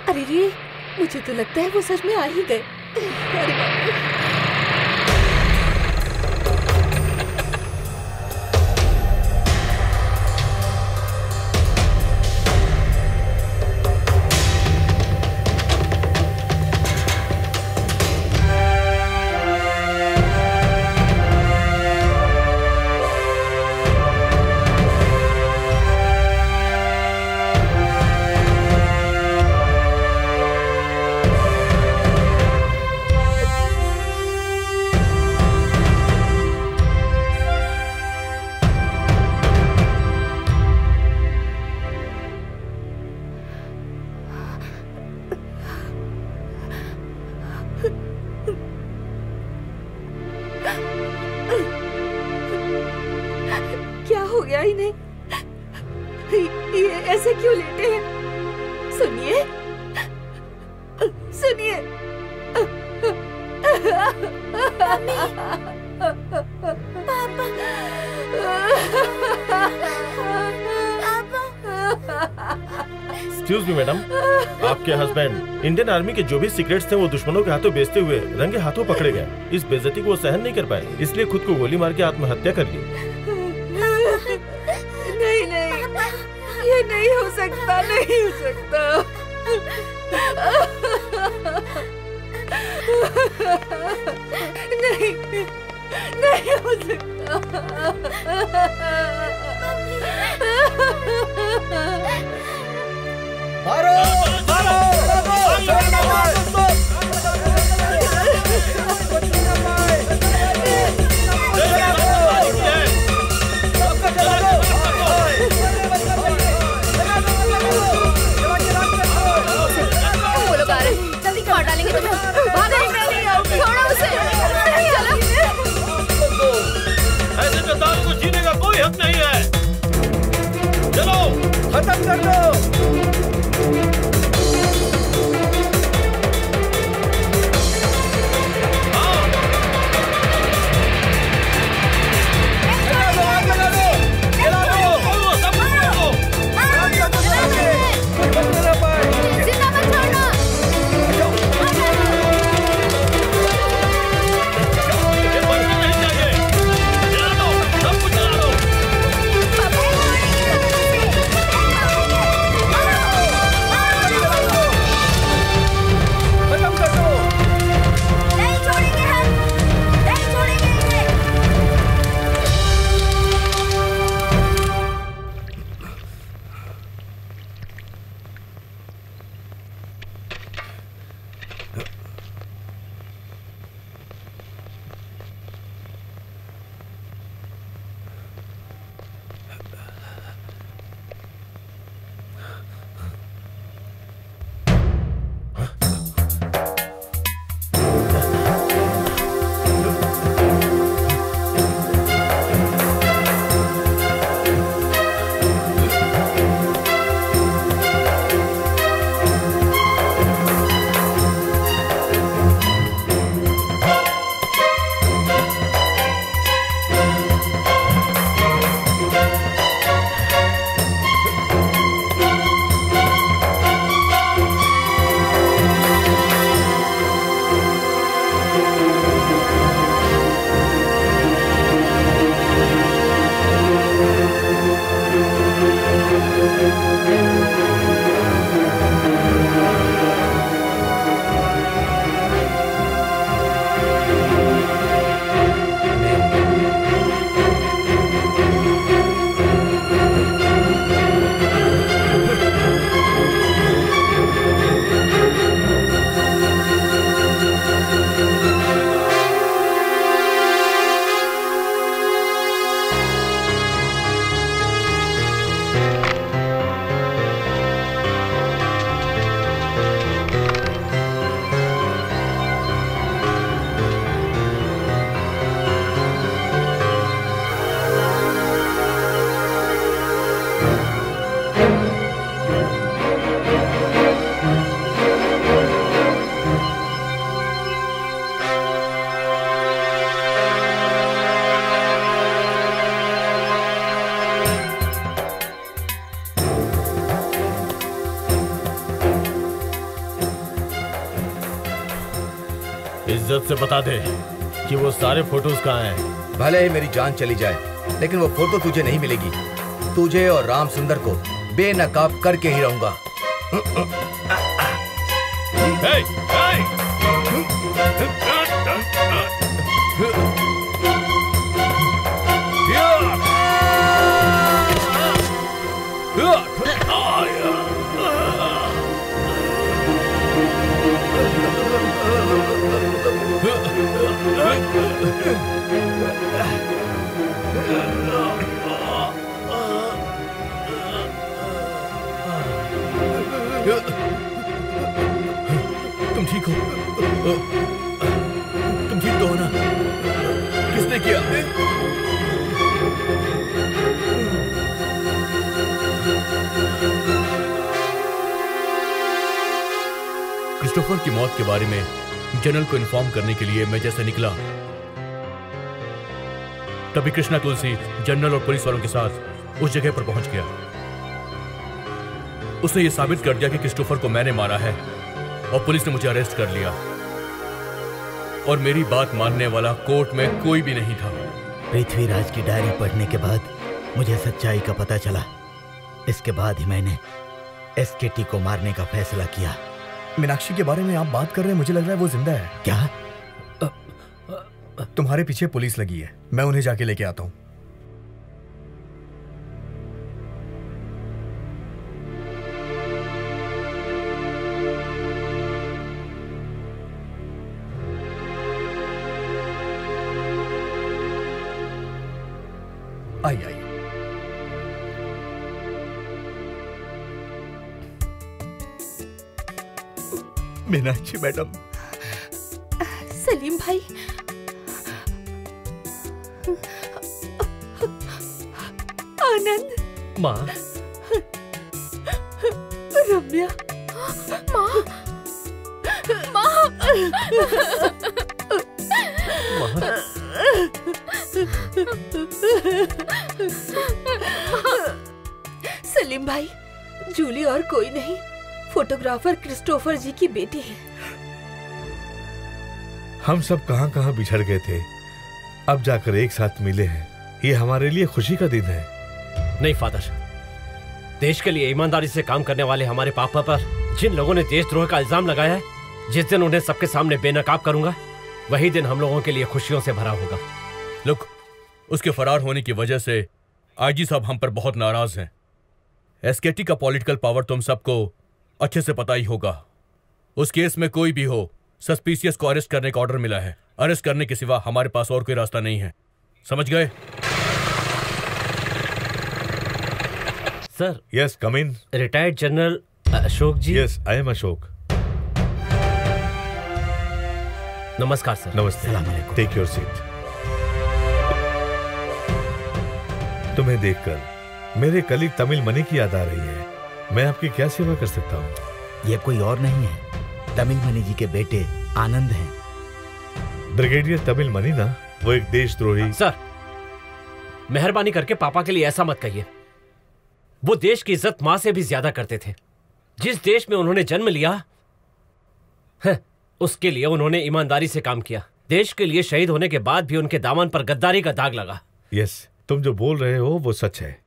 अरे रे, मुझे तो लगता है वो सच में आ ही गए। अरे बाप रे। क्या हो गया इन्हें? ये ऐसे क्यों लेटे हैं? सुनिए, सुनिए। एक्सक्यूज मी मैडम, आपके हस्बैंड इंडियन आर्मी के जो भी सीक्रेट्स थे वो दुश्मनों के हाथों बेचते हुए रंगे हाथों पकड़े गए। इस बेइज्जती को वो सहन नहीं कर पाए, इसलिए खुद को गोली मार के आत्महत्या कर ली। नहीं नहीं, ये नहीं हो सकता, नहीं हो सकता। नहीं, नहीं हो सकता। मारो, मारो, मारो, खत्म कर दो। इज्जत से बता दे कि वो सारे फोटोज कहाँ हैं। भले ही मेरी जान चली जाए, लेकिन वो फोटो तुझे नहीं मिलेगी। तुझे और राम सुंदर को बेनकाब करके ही रहूंगा। hey, hey! तुम ठीक हो? तुम ठीक तो हो ना? किसने किया? क्रिस्टोफर की मौत के बारे में जनरल को इन्फॉर्म करने के लिए मैं जैसे निकला, तभी कृष्णा तुलसी जनरल और पुलिस वालों के साथ उस जगह पर पहुंच गया। उसने यह साबित कर दिया कि क्रिस्टोफर को मैंने मारा है और पुलिस ने मुझे अरेस्ट कर लिया। और मेरी बात मानने वाला कोर्ट में कोई भी नहीं था। पृथ्वीराज की डायरी पढ़ने के बाद मुझे सच्चाई का पता चला। इसके बाद ही मैंने एसकेटी को मारने का फैसला किया। मीनाक्षी के बारे में आप बात कर रहे हैं, मुझे लग रहा है वो जिंदा है। क्या? तुम्हारे पीछे पुलिस लगी है, मैं उन्हें जाके लेके आता हूं। आई आई मीनाक्षी मैडम। सलीम भाई, आनंद। माँ, रम्या, माँ, माँ, सलीम भाई, जूली और कोई नहीं, फोटोग्राफर क्रिस्टोफर जी की बेटी है। हम सब कहां कहां बिछड़ गए थे, अब जाकर एक साथ मिले हैं। ये हमारे लिए खुशी का दिन है। नहीं फादर, देश के लिए ईमानदारी से काम करने वाले हमारे पापा पर जिन लोगों ने देशद्रोह का इल्जाम लगाया है, जिस दिन उन्हें सबके सामने बेनकाब करूंगा, वही दिन हम लोगों के लिए खुशियों से भरा होगा। लुक, उसके फरार होने की वजह से आईजी साहब हम पर बहुत नाराज हैं। एसकेटी का पॉलिटिकल पावर तुम सबको अच्छे से पता ही होगा। उस केस में कोई भी हो, सस्पिशियस को अरेस्ट करने का ऑर्डर मिला है। अरेस्ट करने के सिवा हमारे पास और कोई रास्ता नहीं है, समझ गए? Sir. Yes, come in. Retired general Ashok ji. Yes, I am Ashok. नमस्कार सर। नमस्ते। Take your seat. तुम्हें देखकर मेरे कलीग तमिल मनी की याद आ रही है। मैं आपकी क्या सेवा कर सकता हूँ? ये कोई और नहीं है, तमिल मनी जी के बेटे आनंद हैं। ब्रिगेडियर तमिल मनी ना, वो एक देशद्रोही। सर, मेहरबानी करके पापा के लिए ऐसा मत कहिए। वो देश की इज्जत मां से भी ज्यादा करते थे। जिस देश में उन्होंने जन्म लिया है, उसके लिए उन्होंने ईमानदारी से काम किया। देश के लिए शहीद होने के बाद भी उनके दामन पर गद्दारी का दाग लगा। यस, तुम जो बोल रहे हो वो सच है।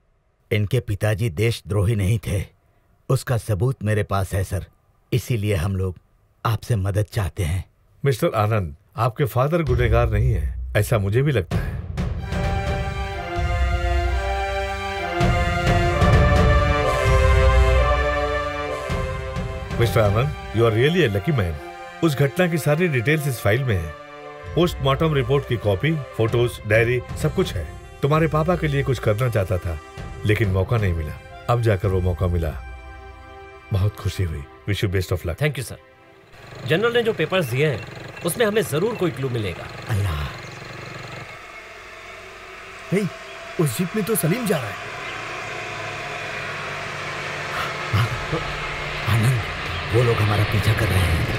इनके पिताजी देशद्रोही नहीं थे, उसका सबूत मेरे पास है सर। इसीलिए हम लोग आपसे मदद चाहते हैं। मिस्टर आनंद, आपके फादर गुनहगार नहीं है, ऐसा मुझे भी लगता है। Mister Anand, you are really a lucky man. उस घटना की सारी डिटेल्स इस फाइल में है। पोस्टमार्टम रिपोर्ट की कॉपी, फोटोज, डायरी, सब कुछ है। तुम्हारे पापा के लिए कुछ करना चाहता था, लेकिन मौका नहीं मिला। अब जाकर वो मौका मिला, बहुत खुशी हुई। Wish you best of luck. Thank you sir. General ने जो पेपर्स दिए हैं, उसमें हमें जरूर कोई क्लू मिलेगा। अल्लाह। नहीं, उस जीप में तो सलीम जा रहा है। आनंद, वो लोग हमारा पीछा कर रहे हैं।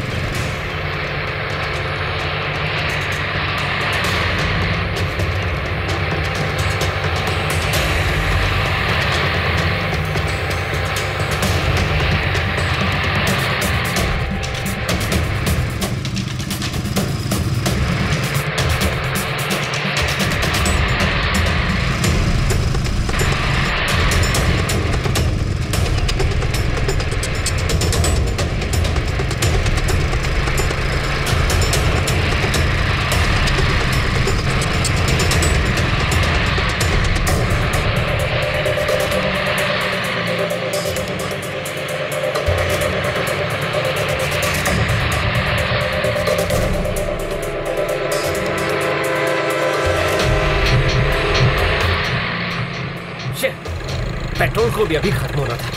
पेट्रोल को भी अभी खत्म होना था।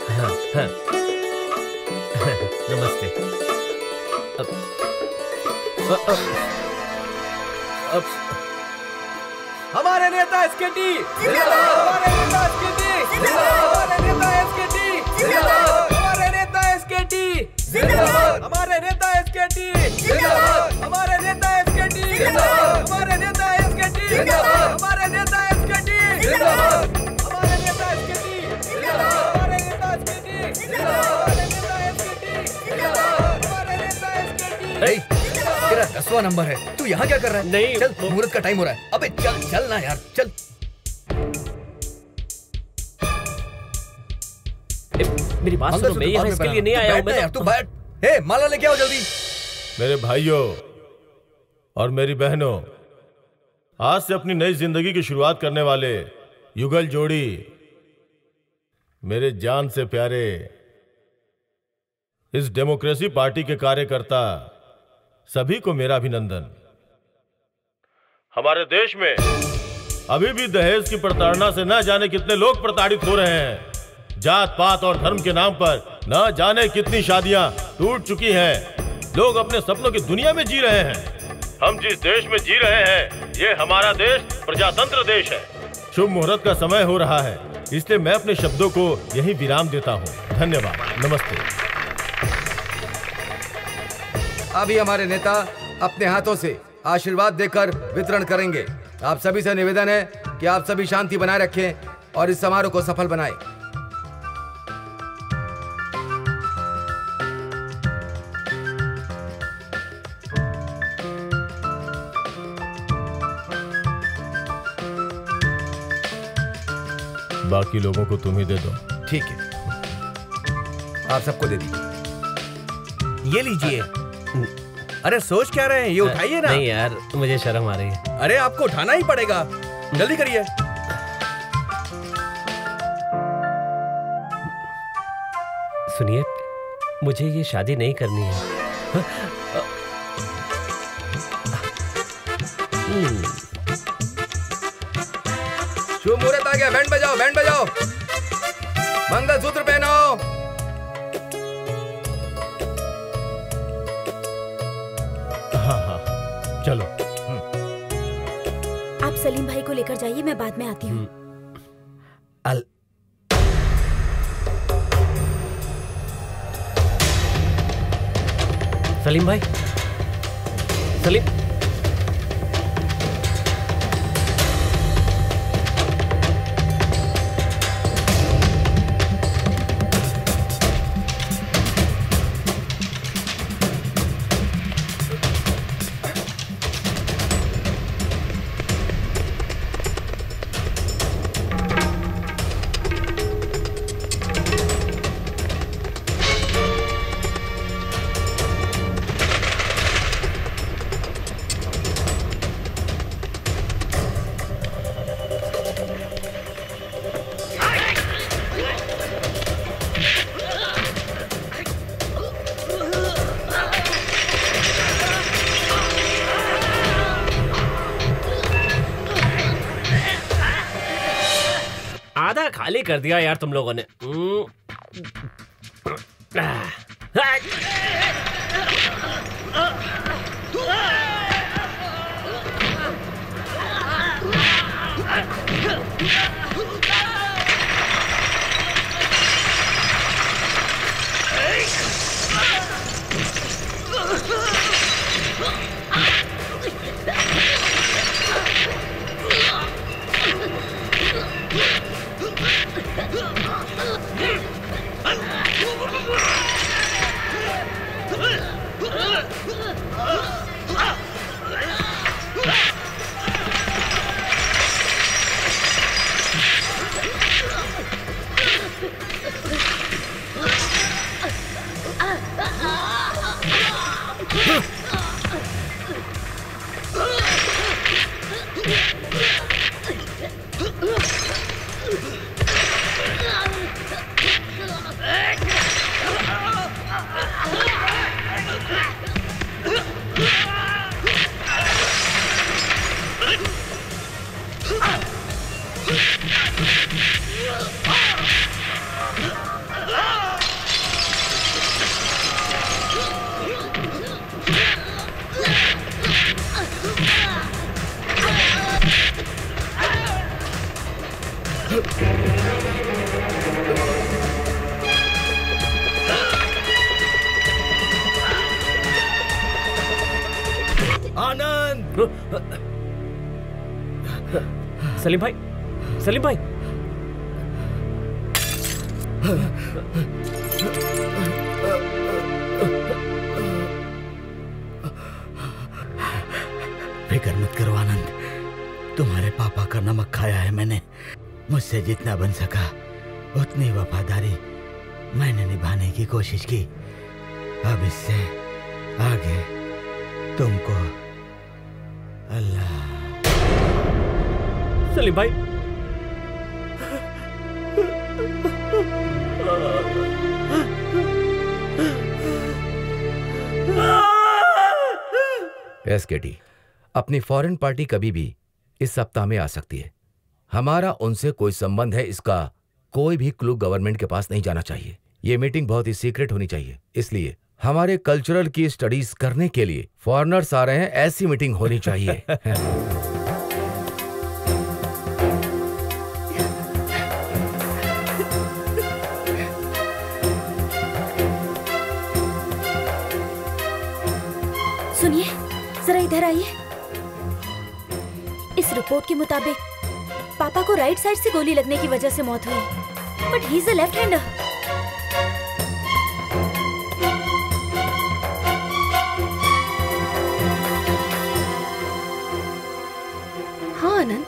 हाँ, हाँ। नमस्ते। हमारे नेता एसकेटी जिंदाबाद, हमारे नेता एसकेटी जिंदाबाद, हमारे नेता एसकेटी जिंदाबाद, हमारे नेता एसकेटी जिंदाबाद, हमारे नेता एसकेटी जिंदाबाद, हमारे नेता एसकेटी जिंदाबाद, हमारे नेता एसकेटी जिंदाबाद, हमारे नेता एसकेटी जिंदाबाद, हमारे नेता एसकेटी जिंदाबाद, हमारे नेता एसकेटी जिंदाबाद, हमारे नेता एसकेटी जिंदाबाद, हमारे नेता एसकेटी। तेरा 10वां नंबर है, तू यहाँ क्या कर रहा है? नहीं, चल, मुहूर्त का टाइम हो रहा है। अबे चल चल ना यार, चल। मेरी बात सुनो, मैं यहाँ इसके लिए नहीं आया हूँ। मैं तू बैठ। हे, माला लेके आओ जल्दी। मेरे भाइयों और मेरी बहनों, आज से अपनी नई जिंदगी की शुरुआत करने वाले युगल जोड़ी, मेरे जान से प्यारे इस डेमोक्रेसी पार्टी के कार्यकर्ता सभी को मेरा अभिनंदन। हमारे देश में अभी भी दहेज की प्रताड़ना से न जाने कितने लोग प्रताड़ित हो रहे हैं। जात पात और धर्म के नाम पर न जाने कितनी शादियां टूट चुकी हैं। लोग अपने सपनों की दुनिया में जी रहे हैं। हम जिस देश में जी रहे हैं, ये हमारा देश प्रजातंत्र देश है। शुभ मुहूर्त का समय हो रहा है, इसलिए मैं अपने शब्दों को यही विराम देता हूँ। धन्यवाद, नमस्ते। अभी हमारे नेता अपने हाथों से आशीर्वाद देकर वितरण करेंगे। आप सभी से निवेदन है कि आप सभी शांति बनाए रखें और इस समारोह को सफल बनाएं। बाकी लोगों को तुम ही दे दो। ठीक है, आप सबको दे दीजिए। ये लीजिए। अरे सोच क्या रहे हैं, ये उठाइए ना। नहीं यार, मुझे शर्म आ रही है। अरे आपको उठाना ही पड़ेगा, जल्दी करिए। सुनिए, मुझे ये शादी नहीं करनी है। शुभ मुहूर्त आ गया, बैंड बजाओ, बैंड बजाओ, मंगलसूत्र पहनो। हाँ हाँ, चलो। आप सलीम भाई को लेकर जाइए, मैं बाद में आती हूँ। सलीम भाई, सलीम। आधा खाली कर दिया यार तुम लोगों ने। आनंद। सलीम भाई, सलीम भाई। फिक्र मत करो आनंद, तुम्हारे पापा का नमक खाया है मैंने। मुझसे जितना बन सका उतनी वफादारी मैंने निभाने की कोशिश की। अब इससे आगे तुमको अल्लाह। सलीम भाई, एसकेटी, अपनी फॉरेन पार्टी कभी भी इस सप्ताह में आ सकती है। हमारा उनसे कोई संबंध है, इसका कोई भी क्लू गवर्नमेंट के पास नहीं जाना चाहिए। ये मीटिंग बहुत ही सीक्रेट होनी चाहिए, इसलिए हमारे कल्चरल की स्टडीज करने के लिए फॉरेनर्स आ रहे हैं, ऐसी मीटिंग होनी चाहिए। सुनिए, जरा इधर आइए। इस रिपोर्ट के मुताबिक पापा को राइट साइड से गोली लगने की वजह से मौत हुई, but he is a left hander. हाँ आनंद,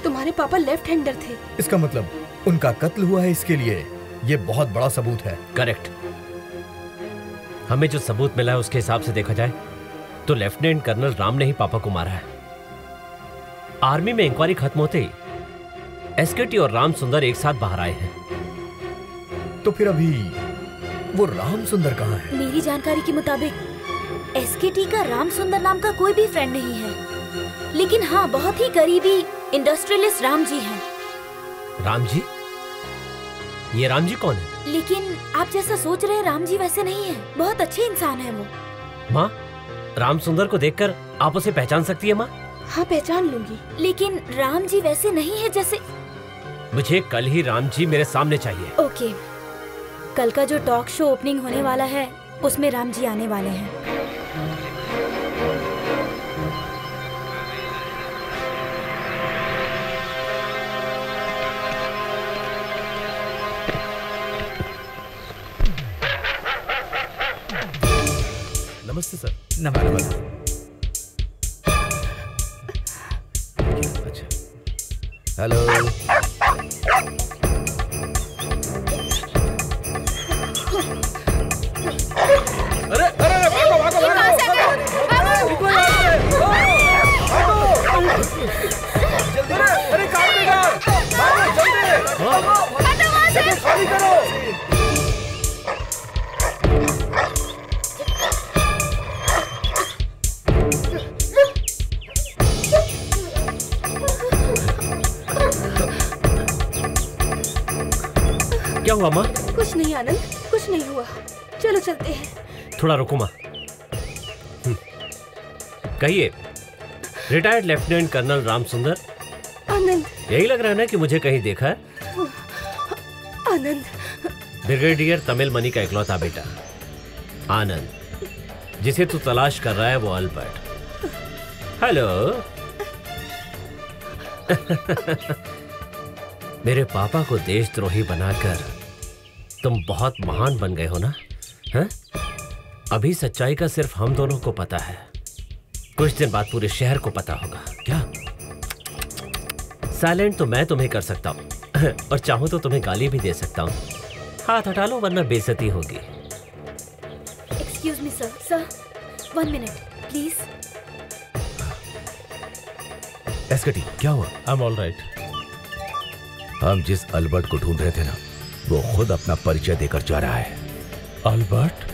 तुम्हारे पापा लेफ्ट हैंडर थे। इसका मतलब उनका कत्ल हुआ है, इसके लिए ये बहुत बड़ा सबूत है। करेक्ट। हमें जो सबूत मिला है उसके हिसाब से देखा जाए तो लेफ्टिनेंट कर्नल राम ने ही पापा को मारा है। आर्मी में इंक्वायरी खत्म होते ही एसकेटी और राम सुंदर एक साथ बाहर आए हैं। तो फिर अभी वो राम सुंदर कहाँ है? मेरी जानकारी के मुताबिक एसकेटी का राम सुंदर नाम का कोई भी फ्रेंड नहीं है, लेकिन हाँ बहुत ही करीबी इंडस्ट्रियलिस्ट राम जी हैं। राम जी? ये राम जी कौन है? लेकिन आप जैसा सोच रहे हैं राम जी वैसे नहीं है, बहुत अच्छे इंसान है वो। माँ, राम सुंदर को देखकर आप उसे पहचान सकती है माँ? हाँ पहचान लूंगी, लेकिन राम जी वैसे नहीं है जैसे। मुझे कल ही राम जी मेरे सामने चाहिए। ओके, कल का जो टॉक शो ओपनिंग होने वाला है उसमें राम जी आने वाले हैं। नमस्ते सर। नमस्ते। अच्छा, हेलो। अरे अरे अरे भागो भागो भागो, जल्दी, अरे कार में जाओ, भागो जल्दी, जल्दी खाली करो। क्या हुआ माँ? कुछ नहीं आनंद, कुछ नहीं हुआ, चलो चलते हैं। थोड़ा रुको माँ। कहिए, रिटायर्ड लेफ्टिनेंट कर्नल राम सुंदर? आनंद, यही लग रहा है ना कि मुझे कहीं देखा है। आनंद, ब्रिगेडियर तमिल मनी का इकलौता बेटा आनंद, जिसे तू तलाश कर रहा है वो अल्बर्ट। हेलो। मेरे पापा को देशद्रोही बनाकर तुम बहुत महान बन गए हो ना? हैं? अभी सच्चाई का सिर्फ हम दोनों को पता है, कुछ दिन बाद पूरे शहर को पता होगा। क्या? साइलेंट तो मैं तुम्हें कर सकता हूँ और चाहूं तो तुम्हें गाली भी दे सकता हूँ। हाथ हटा लो वरना बेइज्जती होगी। Excuse me sir. Sir, 1 minute please. एसकेटी, क्या हुआ? I am all right. हम जिस अल्बर्ट को ढूंढ रहे थे ना, वो खुद अपना परिचय देकर जा रहा है। अल्बर्ट?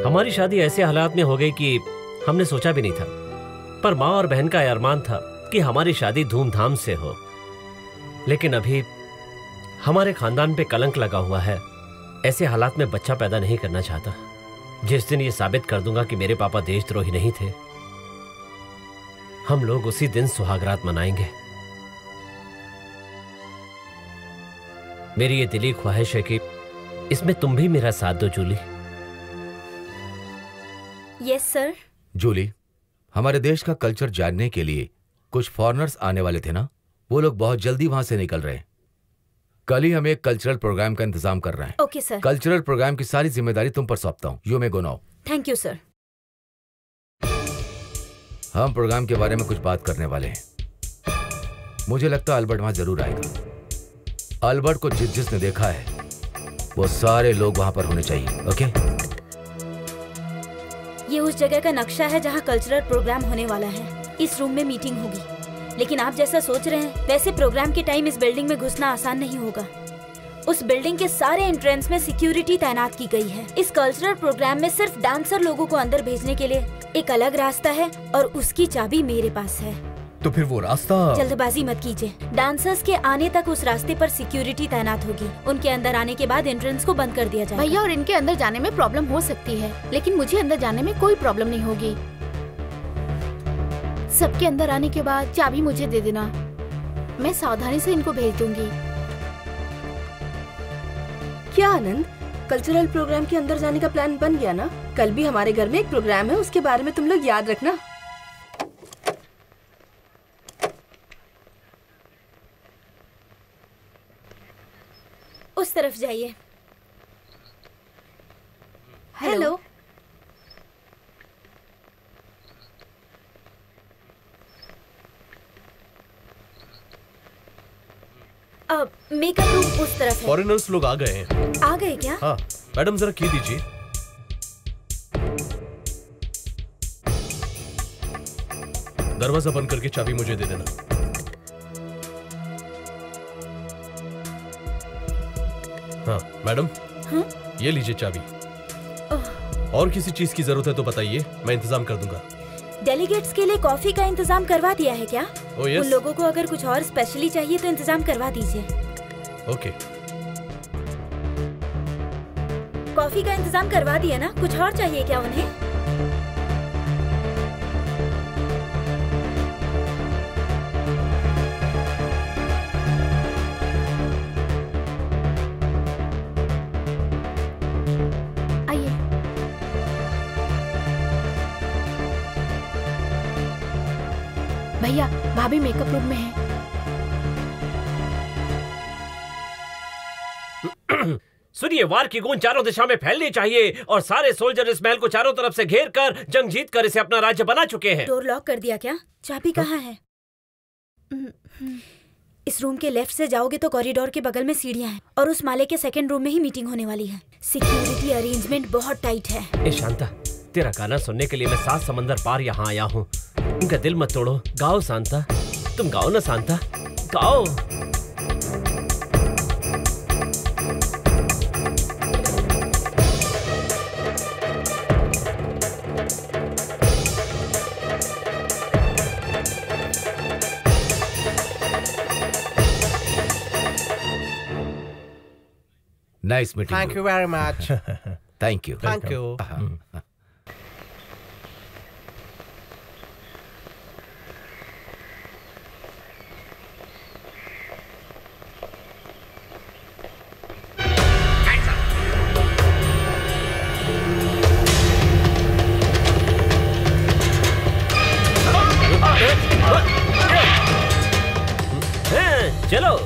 हमारी शादी ऐसे हालात में हो गई कि हमने सोचा भी नहीं था, पर माँ और बहन का अरमान था कि हमारी शादी धूमधाम से हो। लेकिन अभी हमारे खानदान पे कलंक लगा हुआ है। ऐसे हालात में बच्चा पैदा नहीं करना चाहता। जिस दिन ये साबित कर दूंगा कि मेरे पापा देशद्रोही नहीं थे, हम लोग उसी दिन सुहागरात मनाएंगे। मेरी ये दिली ख्वाहिश है कि इसमें तुम भी मेरा साथ दो जूली। Yes sir. जूली, हमारे देश का कल्चर जानने के लिए कुछ फॉरेनर्स आने वाले थे ना, वो लोग बहुत जल्दी वहां से निकल रहे हैं। कल ही हम एक कल्चरल प्रोग्राम का इंतजाम कर रहे हैं। Okay sir. कल्चरल प्रोग्राम की सारी जिम्मेदारी तुम पर सौंपता हूँ। You may go now. Thank you sir. हम प्रोग्राम के बारे में कुछ बात करने वाले हैं। मुझे लगता है अल्बर्ट वहां जरूर आएगा। अल्बर्ट को जिसने देखा है वो सारे लोग वहां पर होने चाहिए। ओके? ये उस जगह का नक्शा है जहाँ कल्चरल प्रोग्राम होने वाला है। इस रूम में मीटिंग होगी, लेकिन आप जैसा सोच रहे हैं वैसे प्रोग्राम के टाइम इस बिल्डिंग में घुसना आसान नहीं होगा। उस बिल्डिंग के सारे एंट्रेंस में सिक्योरिटी तैनात की गई है। इस कल्चरल प्रोग्राम में सिर्फ डांसर लोगों को अंदर भेजने के लिए एक अलग रास्ता है और उसकी चाबी मेरे पास है। तो फिर वो रास्ता। जल्दबाजी मत कीजिए। डांसर्स के आने तक उस रास्ते पर सिक्योरिटी तैनात होगी। उनके अंदर आने के बाद एंट्रेंस को बंद कर दिया जाएगा। भैया, और इनके अंदर जाने में प्रॉब्लम हो सकती है, लेकिन मुझे अंदर जाने में कोई प्रॉब्लम नहीं होगी। सबके अंदर आने के बाद चाबी मुझे दे देना, मैं सावधानी से इनको भेज दूंगी। क्या आनंद, कल्चरल प्रोग्राम के अंदर जाने का प्लान बन गया ना? कल भी हमारे घर में एक प्रोग्राम है, उसके बारे में तुम लोग याद रखना। उस तरफ जाइए। हेलो। अब मेकअप रूम उस तरफ है। फॉरेनर्स लोग आ गए हैं। आ गए क्या? हाँ मैडम, जरा की दीजिए। दरवाजा बंद करके चाबी मुझे दे देना। हाँ मैडम, ये लीजिए चाबी। और किसी चीज की जरूरत है तो बताइए, मैं इंतजाम कर दूंगा। डेलीगेट्स के लिए कॉफी का इंतजाम करवा दिया है क्या? Oh, yes. उन लोगों को अगर कुछ और स्पेशली चाहिए तो इंतजाम करवा दीजिए। ओके। कॉफी का इंतजाम करवा दिया ना? कुछ और चाहिए क्या उन्हें? भैया, भाभी मेकअप रूम में है। सुनिए, वार की गूंज चारों दिशा में फैलनी चाहिए और सारे सोल्जर इस महल को चारों तरफ से घेर कर जंग जीत कर इसे अपना राज्य बना चुके हैं। डोर लॉक कर दिया क्या? चाबी कहाँ है? इस रूम के लेफ्ट से जाओगे तो कॉरिडोर के बगल में सीढ़ियां हैं और उस माले के सेकंड रूम में ही मीटिंग होने वाली है। सिक्योरिटी अरेंजमेंट बहुत टाइट है। शांता, तेरा गाना सुनने के लिए मैं 7 समंदर पार यहाँ आया हूँ। उनका दिल मत तोड़ो, गाओ शांता। तुम गाओ ना शांता, गाओ। Nice meeting. Thank you very much. Thank you. Thank you. चलो।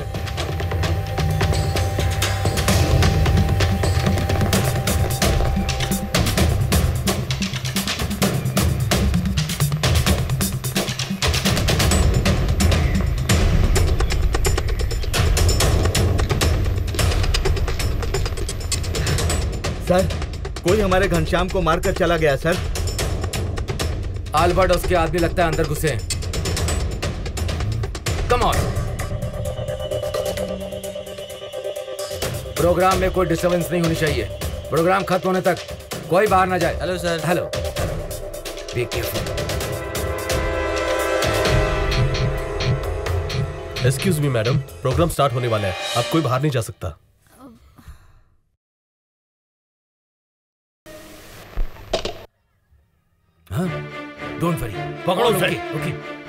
सर, कोई हमारे घनश्याम को मारकर चला गया सर। आल्बर्ट उसके आदमी लगता है अंदर घुसे हैं। Come on. प्रोग्राम में कोई डिस्टर्बेंस नहीं होनी चाहिए। प्रोग्राम खत्म होने तक कोई बाहर ना जाए। Hello sir. Hello. Be careful. Excuse me madam, programme start होने वाला है, अब कोई बाहर नहीं जा सकता। हाँ, डोंट वरी। पकड़ो उसे। ओके।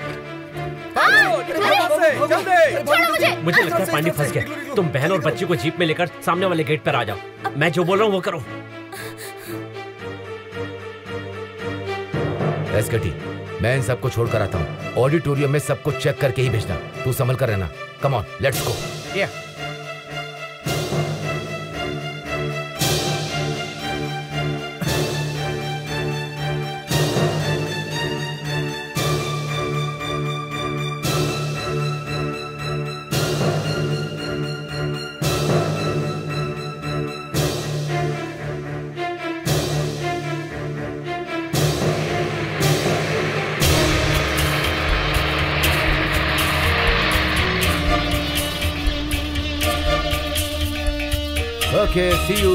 मुझे लगता है पांडे फंस गया। तुम बहन और बच्ची को जीप में लेकर सामने वाले गेट पर आ जाओ। मैं जो बोल रहा हूँ वो करो। एसकेटी, मैं इन सबको छोड़कर आता हूँ। ऑडिटोरियम में सबको चेक करके ही भेजना। तू संभल कर रहना। Come on, let's go. Okay, see you.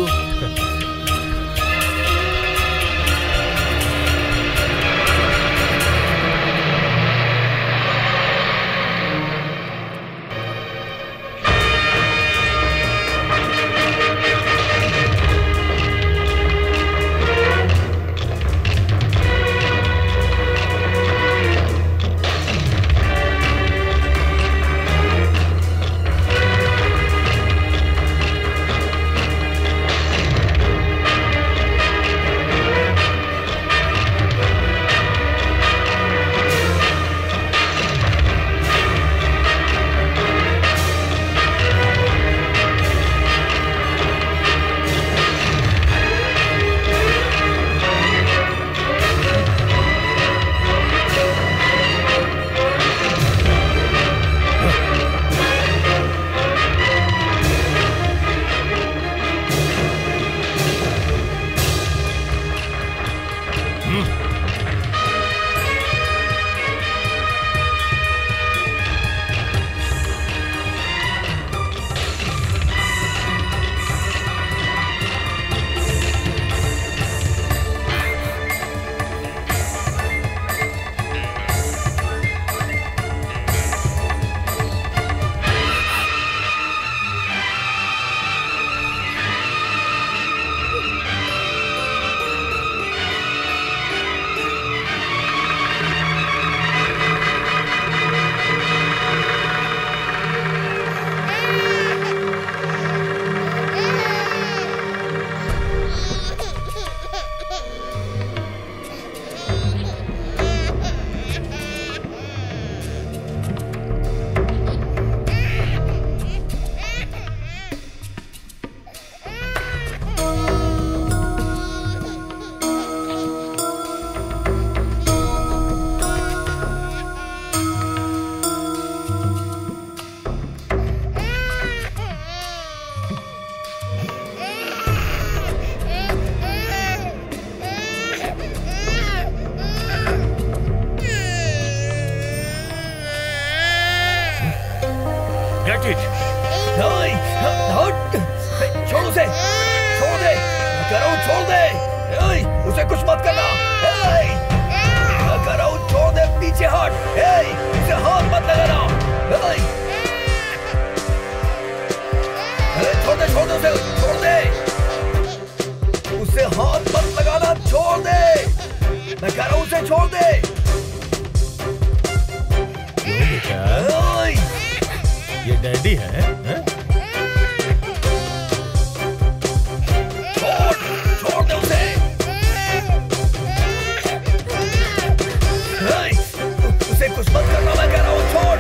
Get it. छोड़ उसे, छोड़ दे, मैं कह रहा हूँ छोड़ दे, उसे कुछ मत करना, मैं कह रहा हूँ छोड़ दे, पीछे हट, उसे हाथ मत लगाना, छोड़ दे उसे, छोड़ दे, उसे हाथ मत लगाना, छोड़ दे, मैं कह रहा हूँ उसे छोड़ दे। ये डैडी है? छोड़ दे उसे, उसे कुछ मत करना, मैं कह रहा हूँ छोड़।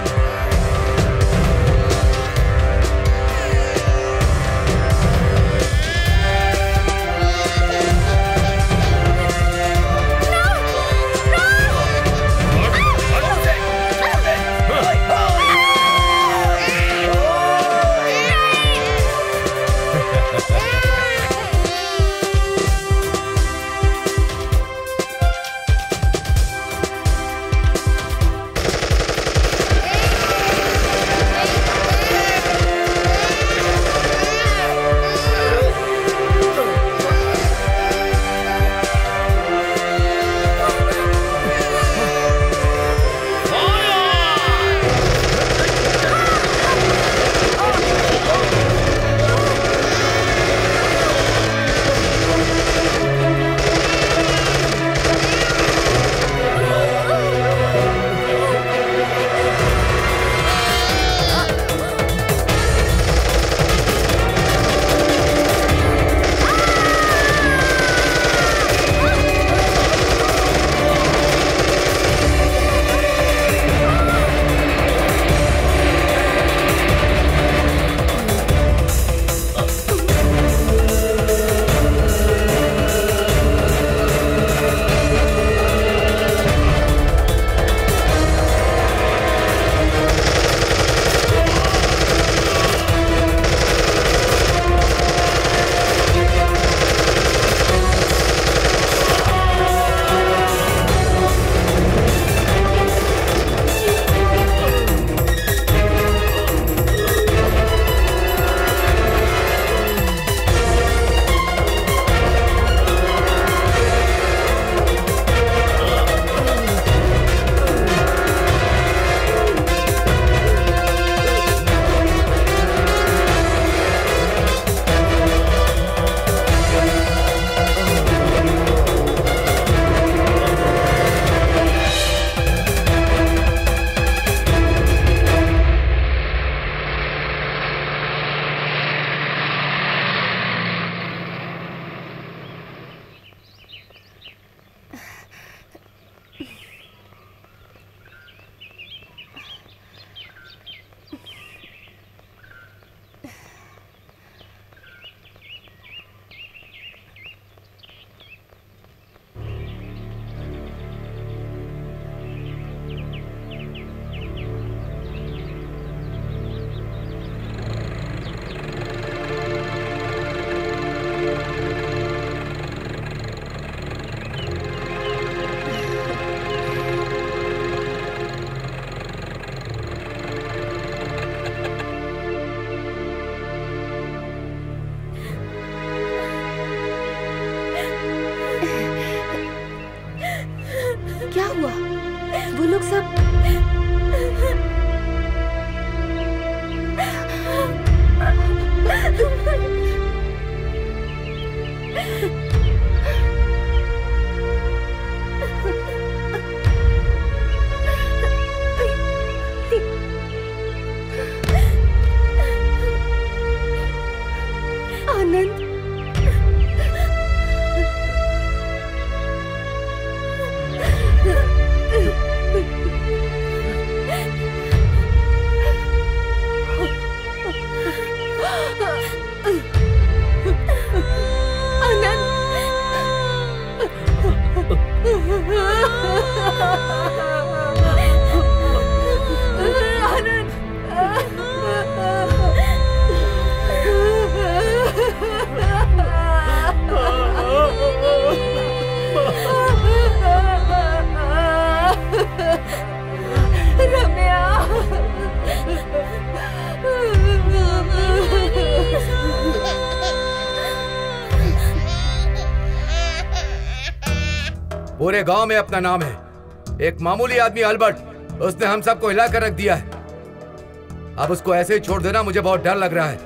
पूरे गांव में अपना नाम है। एक मामूली आदमी अल्बर्ट, उसने हम सबको हिला कर रख दिया है। अब उसको ऐसे ही छोड़ देना मुझे बहुत डर लग रहा है।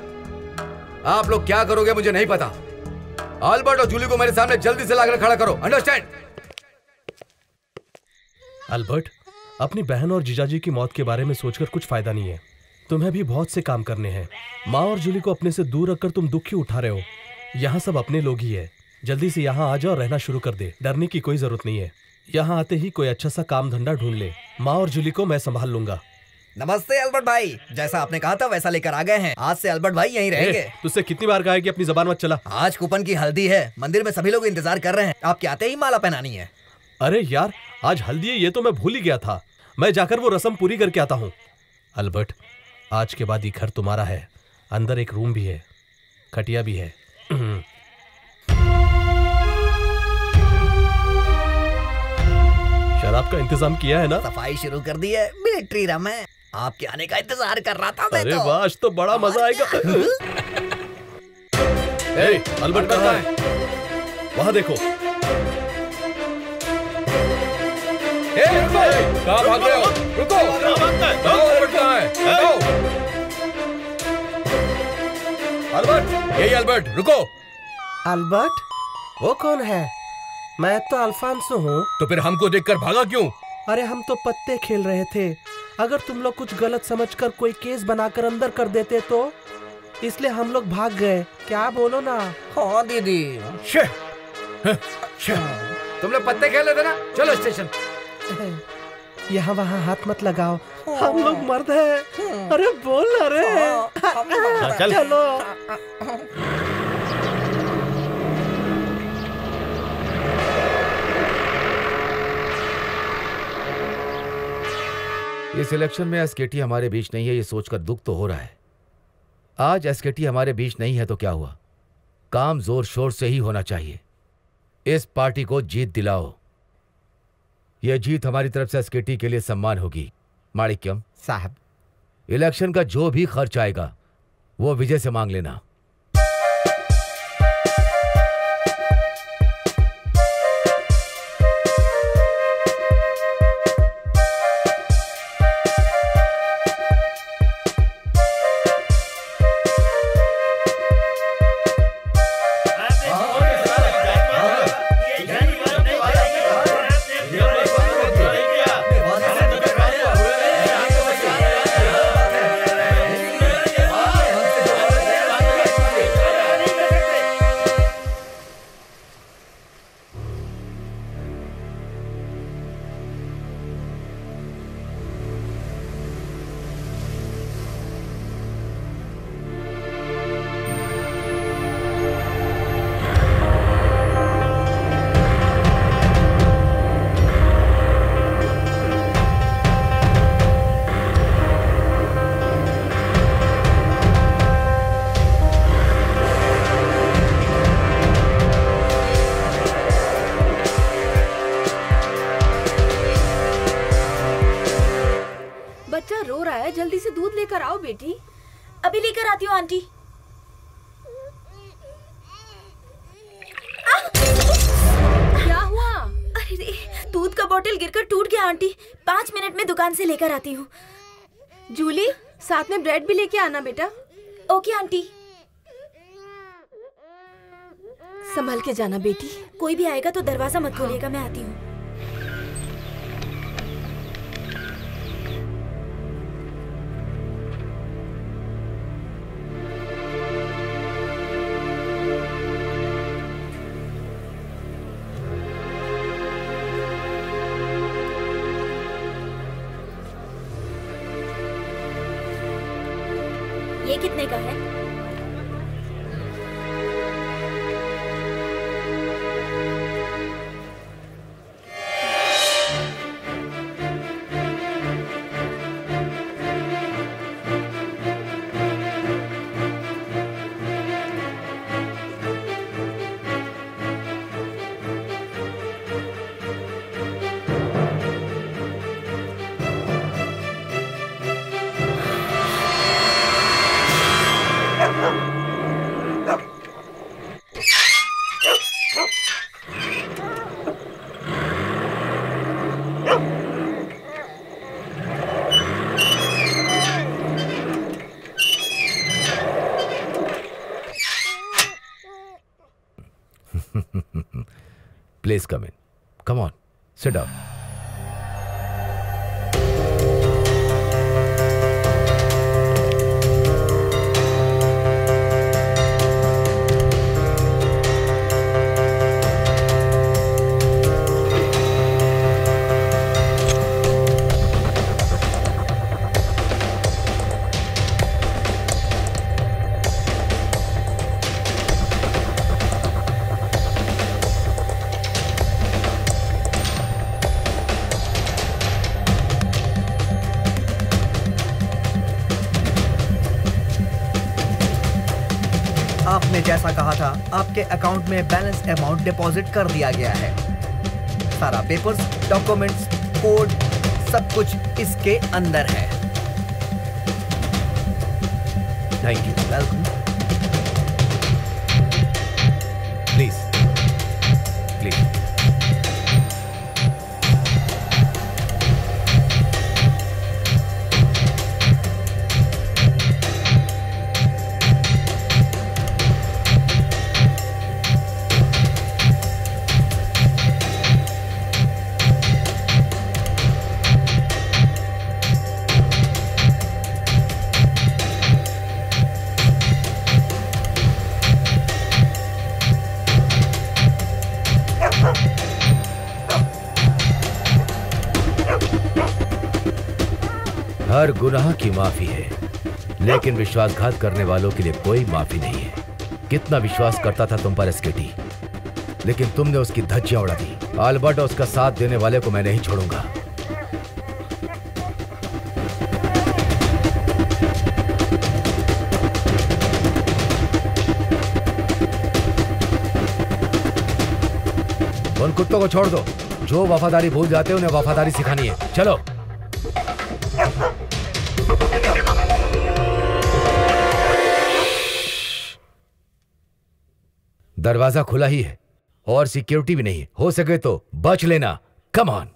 आप लोग क्या करोगे मुझे नहीं पता। अल्बर्ट और जूली को मेरे सामने जल्दी से लाकर खड़ा करो, अंडरस्टैंड? अल्बर्ट, अपनी बहन और जीजाजी की मौत के बारे में सोचकर कुछ फायदा नहीं है। तुम्हें भी बहुत से काम करने हैं। माँ और जूली को अपने से दूर रखकर तुम दुख क्यों उठा रहे हो? यहाँ सब अपने लोग ही है। जल्दी से यहाँ आ जाओ और रहना शुरू कर दे। डरने की कोई जरूरत नहीं है। यहाँ आते ही कोई अच्छा सा काम धंधा ढूंढ ले। माँ और जूली को मैं संभाल लूंगा। नमस्ते अल्बर्ट भाई, जैसा आपने कहा था वैसा लेकर आ गए हैं। आज से अल्बर्ट भाई यहीं रहेंगे। तुझसे कितनी बार कहा है कि अपनी जबान मत चला। आज कूपन की हल्दी है, मंदिर में सभी लोग इंतजार कर रहे हैं। आपके आते ही माला पहनानी है। अरे यार, आज हल्दी है, ये तो मैं भूल ही गया था। मैं जाकर वो रस्म पूरी करके आता हूँ। अल्बर्ट, आज के बाद ये घर तुम्हारा है। अंदर एक रूम भी है, खटिया भी है। शराब का इंतजाम किया है ना? सफाई शुरू कर दी है। मिलिट्री रम है। आपके आने का इंतजार कर रहा था मैं। अरे वाह, आज तो बड़ा मजा आएगा। अल्बर्ट कहाँ है? वहां देखो। कहाँ भाग रहे हो? रुको। अल्बर्ट कहाँ है? अल्बर्ट, यही अल्बर्ट, रुको। अल्बर्ट? वो कौन है? मैं तो अल्फांसो हूँ। तो फिर हमको देखकर भागा क्यों? अरे हम तो पत्ते खेल रहे थे। अगर तुम लोग कुछ गलत समझकर कोई केस बनाकर अंदर कर देते तो इसलिए हम लोग भाग गए। क्या बोलो ना? हाँ दीदी। तुम लोग पत्ते खेल रहे थे ना? चलो स्टेशन। यहाँ वहाँ हाथ मत लगाओ, हम लोग मर्द हैं। अरे बोल ना रे। चलो। इस इलेक्शन में एसकेटी हमारे बीच नहीं है, ये सोचकर दुख तो हो रहा है। आज एसकेटी हमारे बीच नहीं है तो क्या हुआ? काम जोर शोर से ही होना चाहिए। इस पार्टी को जीत दिलाओ। यह जीत हमारी तरफ से एसकेटी के लिए सम्मान होगी। माणिक्यम साहब, इलेक्शन का जो भी खर्च आएगा वो विजय से मांग लेना। जल्दी से दूध लेकर आओ बेटी। अभी लेकर आती हूँ आंटी। क्या हुआ? अरे दूध का बोतल गिरकर टूट गया आंटी। 5 मिनट में दुकान से लेकर आती हूँ। जूली, साथ में ब्रेड भी लेके आना बेटा। Okay aunty. संभल के जाना बेटी। कोई भी आएगा तो दरवाजा मत खोलिएगा, मैं आती हूँ। ये कितने का है? Please come in. Come on, sit down. आपने जैसा कहा था, आपके अकाउंट में बैलेंस अमाउंट डिपॉजिट कर दिया गया है। सारा पेपर्स, डॉक्यूमेंट्स, कोड, सब कुछ इसके अंदर है। Thank you. Welcome. Please please. हर गुनाह की माफी है, लेकिन विश्वासघात करने वालों के लिए कोई माफी नहीं है। कितना विश्वास करता था तुम पर एसकेटी, लेकिन तुमने उसकी धज्जियां उड़ा दी। अल्बर्ट और उसका साथ देने वाले को मैं नहीं छोड़ूंगा। उन कुत्तों को छोड़ दो, जो वफादारी भूल जाते हैं उन्हें वफादारी सिखानी है। चलो। दरवाजा खुला ही है और सिक्योरिटी भी नहीं है। हो सके तो बच लेना। Come on.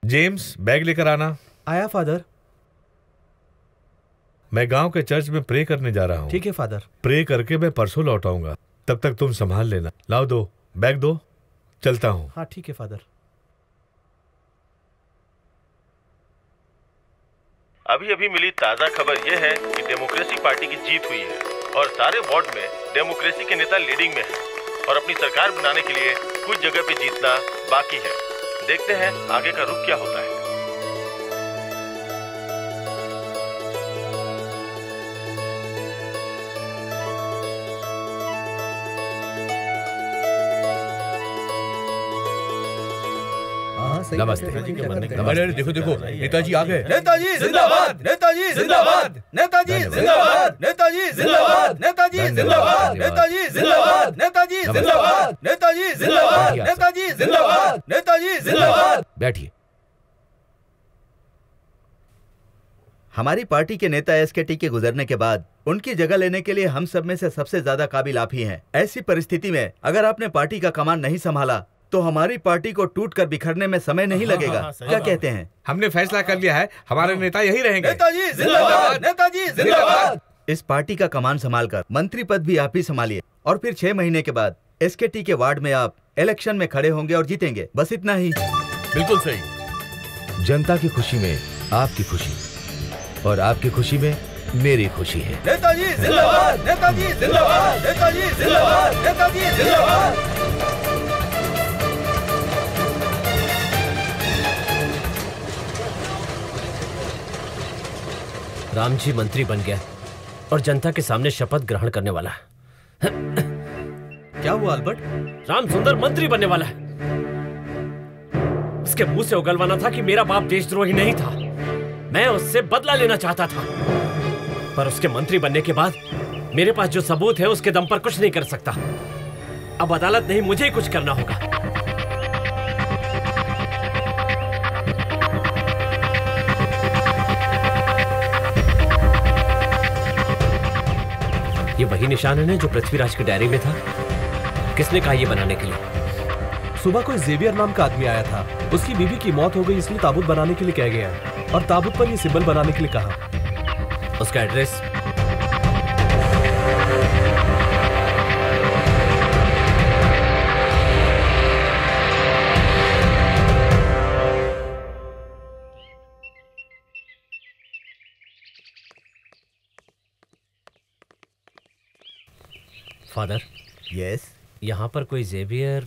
जेम्स, बैग लेकर आना। आया फादर। मैं गांव के चर्च में प्रे करने जा रहा हूँ। ठीक है फादर। प्रे करके मैं परसों लौट आऊंगा, तब तक तुम संभाल लेना। लाओ दो, बैग दो, चलता हूँ। हाँ ठीक है फादर। अभी अभी मिली ताजा खबर यह है कि डेमोक्रेसी पार्टी की जीत हुई है और सारे वार्ड में डेमोक्रेसी के नेता लीडिंग में हैं और अपनी सरकार बनाने के लिए कुछ जगह पे जीतना बाकी है। देखते हैं आगे का रुख क्या होता है। नमस्ते। अरे देखो देखो, नेताजी आ गए। नेताजी जिंदाबाद, नेताजी जिंदाबाद, नेताजी जिंदाबाद, नेताजी जिंदाबाद, नेताजी जिंदाबाद, नेताजी जिंदाबाद, नेताजी जिंदाबाद, नेताजी जिंदाबाद, नेताजी जिंदाबाद, नेताजी जिंदाबाद। बैठिए। हमारी पार्टी के नेता एसकेटी के गुजरने के बाद उनकी जगह लेने के लिए हम सब में से सबसे ज्यादा काबिल आप ही हैं। ऐसी परिस्थिति में अगर आपने पार्टी का कमान नहीं संभाला तो हमारी पार्टी को टूटकर बिखरने में समय नहीं लगेगा। क्या कहते हैं? हमने फैसला कर लिया है, हमारे नेता यही रहेंगे। नेताजी जिंदाबाद, नेताजी जिंदाबाद। इस पार्टी का कमान संभालकर मंत्री पद भी आप ही संभालिए और फिर 6 महीने के बाद एसकेटी के वार्ड में आप इलेक्शन में खड़े होंगे और जीतेंगे। बस इतना ही। बिल्कुल सही। जनता की खुशी में आपकी खुशी और आपकी खुशी में मेरी खुशी है। नेताजी जिंदाबाद, नेताजी जिंदाबाद, नेताजी जिंदाबाद, नेताजी जिंदाबाद। राम जी मंत्री बन गया और जनता के सामने शपथ ग्रहण करने वाला। क्या हुआ अल्बर्ट? राम सुंदर मंत्री बनने वाला है। उसके मुंह से उगलवाना था कि मेरा बाप देशद्रोही नहीं था। मैं उससे बदला लेना चाहता था, पर उसके मंत्री बनने के बाद मेरे पास जो सबूत है उसके दम पर कुछ नहीं कर सकता। अब अदालत नहीं, मुझे ही कुछ करना होगा। ये वही निशान है जो पृथ्वीराज की डायरी में था। किसने कहा ये बनाने के लिए? सुबह कोई जेवियर नाम का आदमी आया था। उसकी बीवी की मौत हो गई, इसलिए ताबूत बनाने के लिए कह गया और ताबूत पर ये सिंबल बनाने के लिए कहा। उसका एड्रेस? फादर। यस। यहाँ पर कोई जेवियर?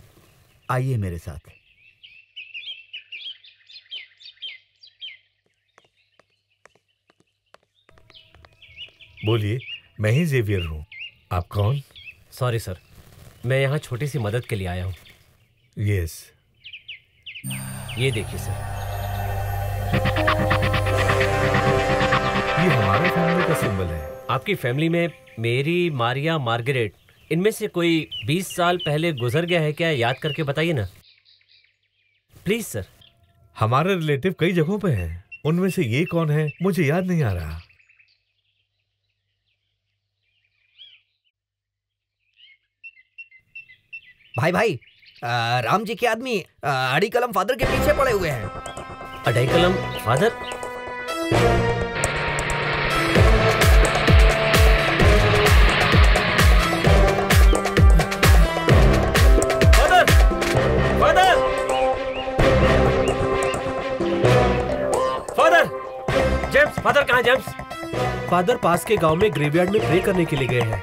आइए मेरे साथ। बोलिए, मैं ही जेवियर हूँ। आप कौन? सॉरी सर, मैं यहाँ छोटी सी मदद के लिए आया हूँ। यस। ये देखिए सर, ये हमारे फैमिली का सिंबल है। आपकी फैमिली में मेरी, मारिया, मार्गरेट, इनमें से कोई 20 साल पहले गुजर गया है क्या? याद करके बताइए ना प्लीज सर। हमारे रिलेटिव कई जगहों पे हैं, उनमें से ये कौन है मुझे याद नहीं आ रहा। भाई भाई, राम जी के आदमी अड़ी कलम फादर के पीछे पड़े हुए हैं। अड़ी कलम फादर? फादर कहाँ? जेम्स फादर पास के गांव में ग्रेवयार्ड में प्रे करने के लिए गए हैं।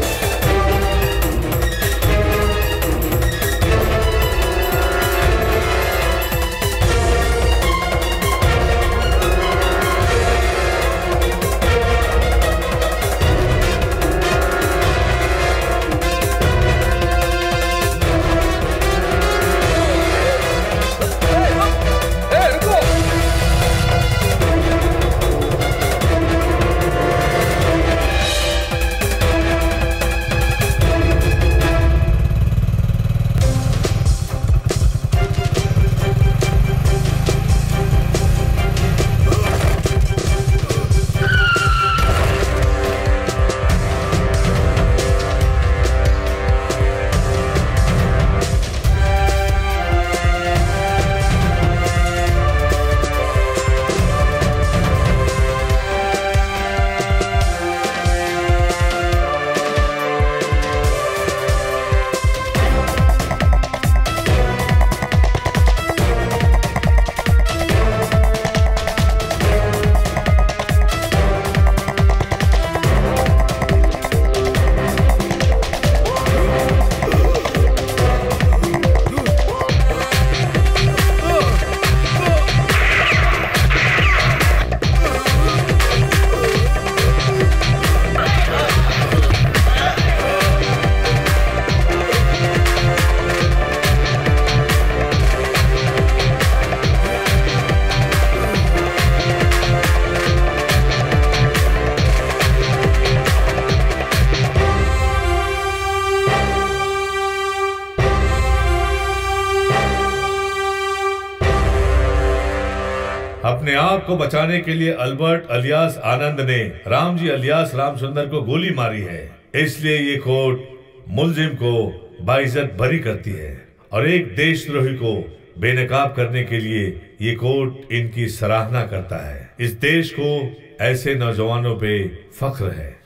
अपने आप को बचाने के लिए अल्बर्ट अलियास आनंद ने रामजी अलियास रामसुंदर को गोली मारी है। इसलिए ये कोर्ट मुलजिम को बाइज्जत बरी करती है और एक देशद्रोही को बेनकाब करने के लिए ये कोर्ट इनकी सराहना करता है। इस देश को ऐसे नौजवानों पे फख्र है।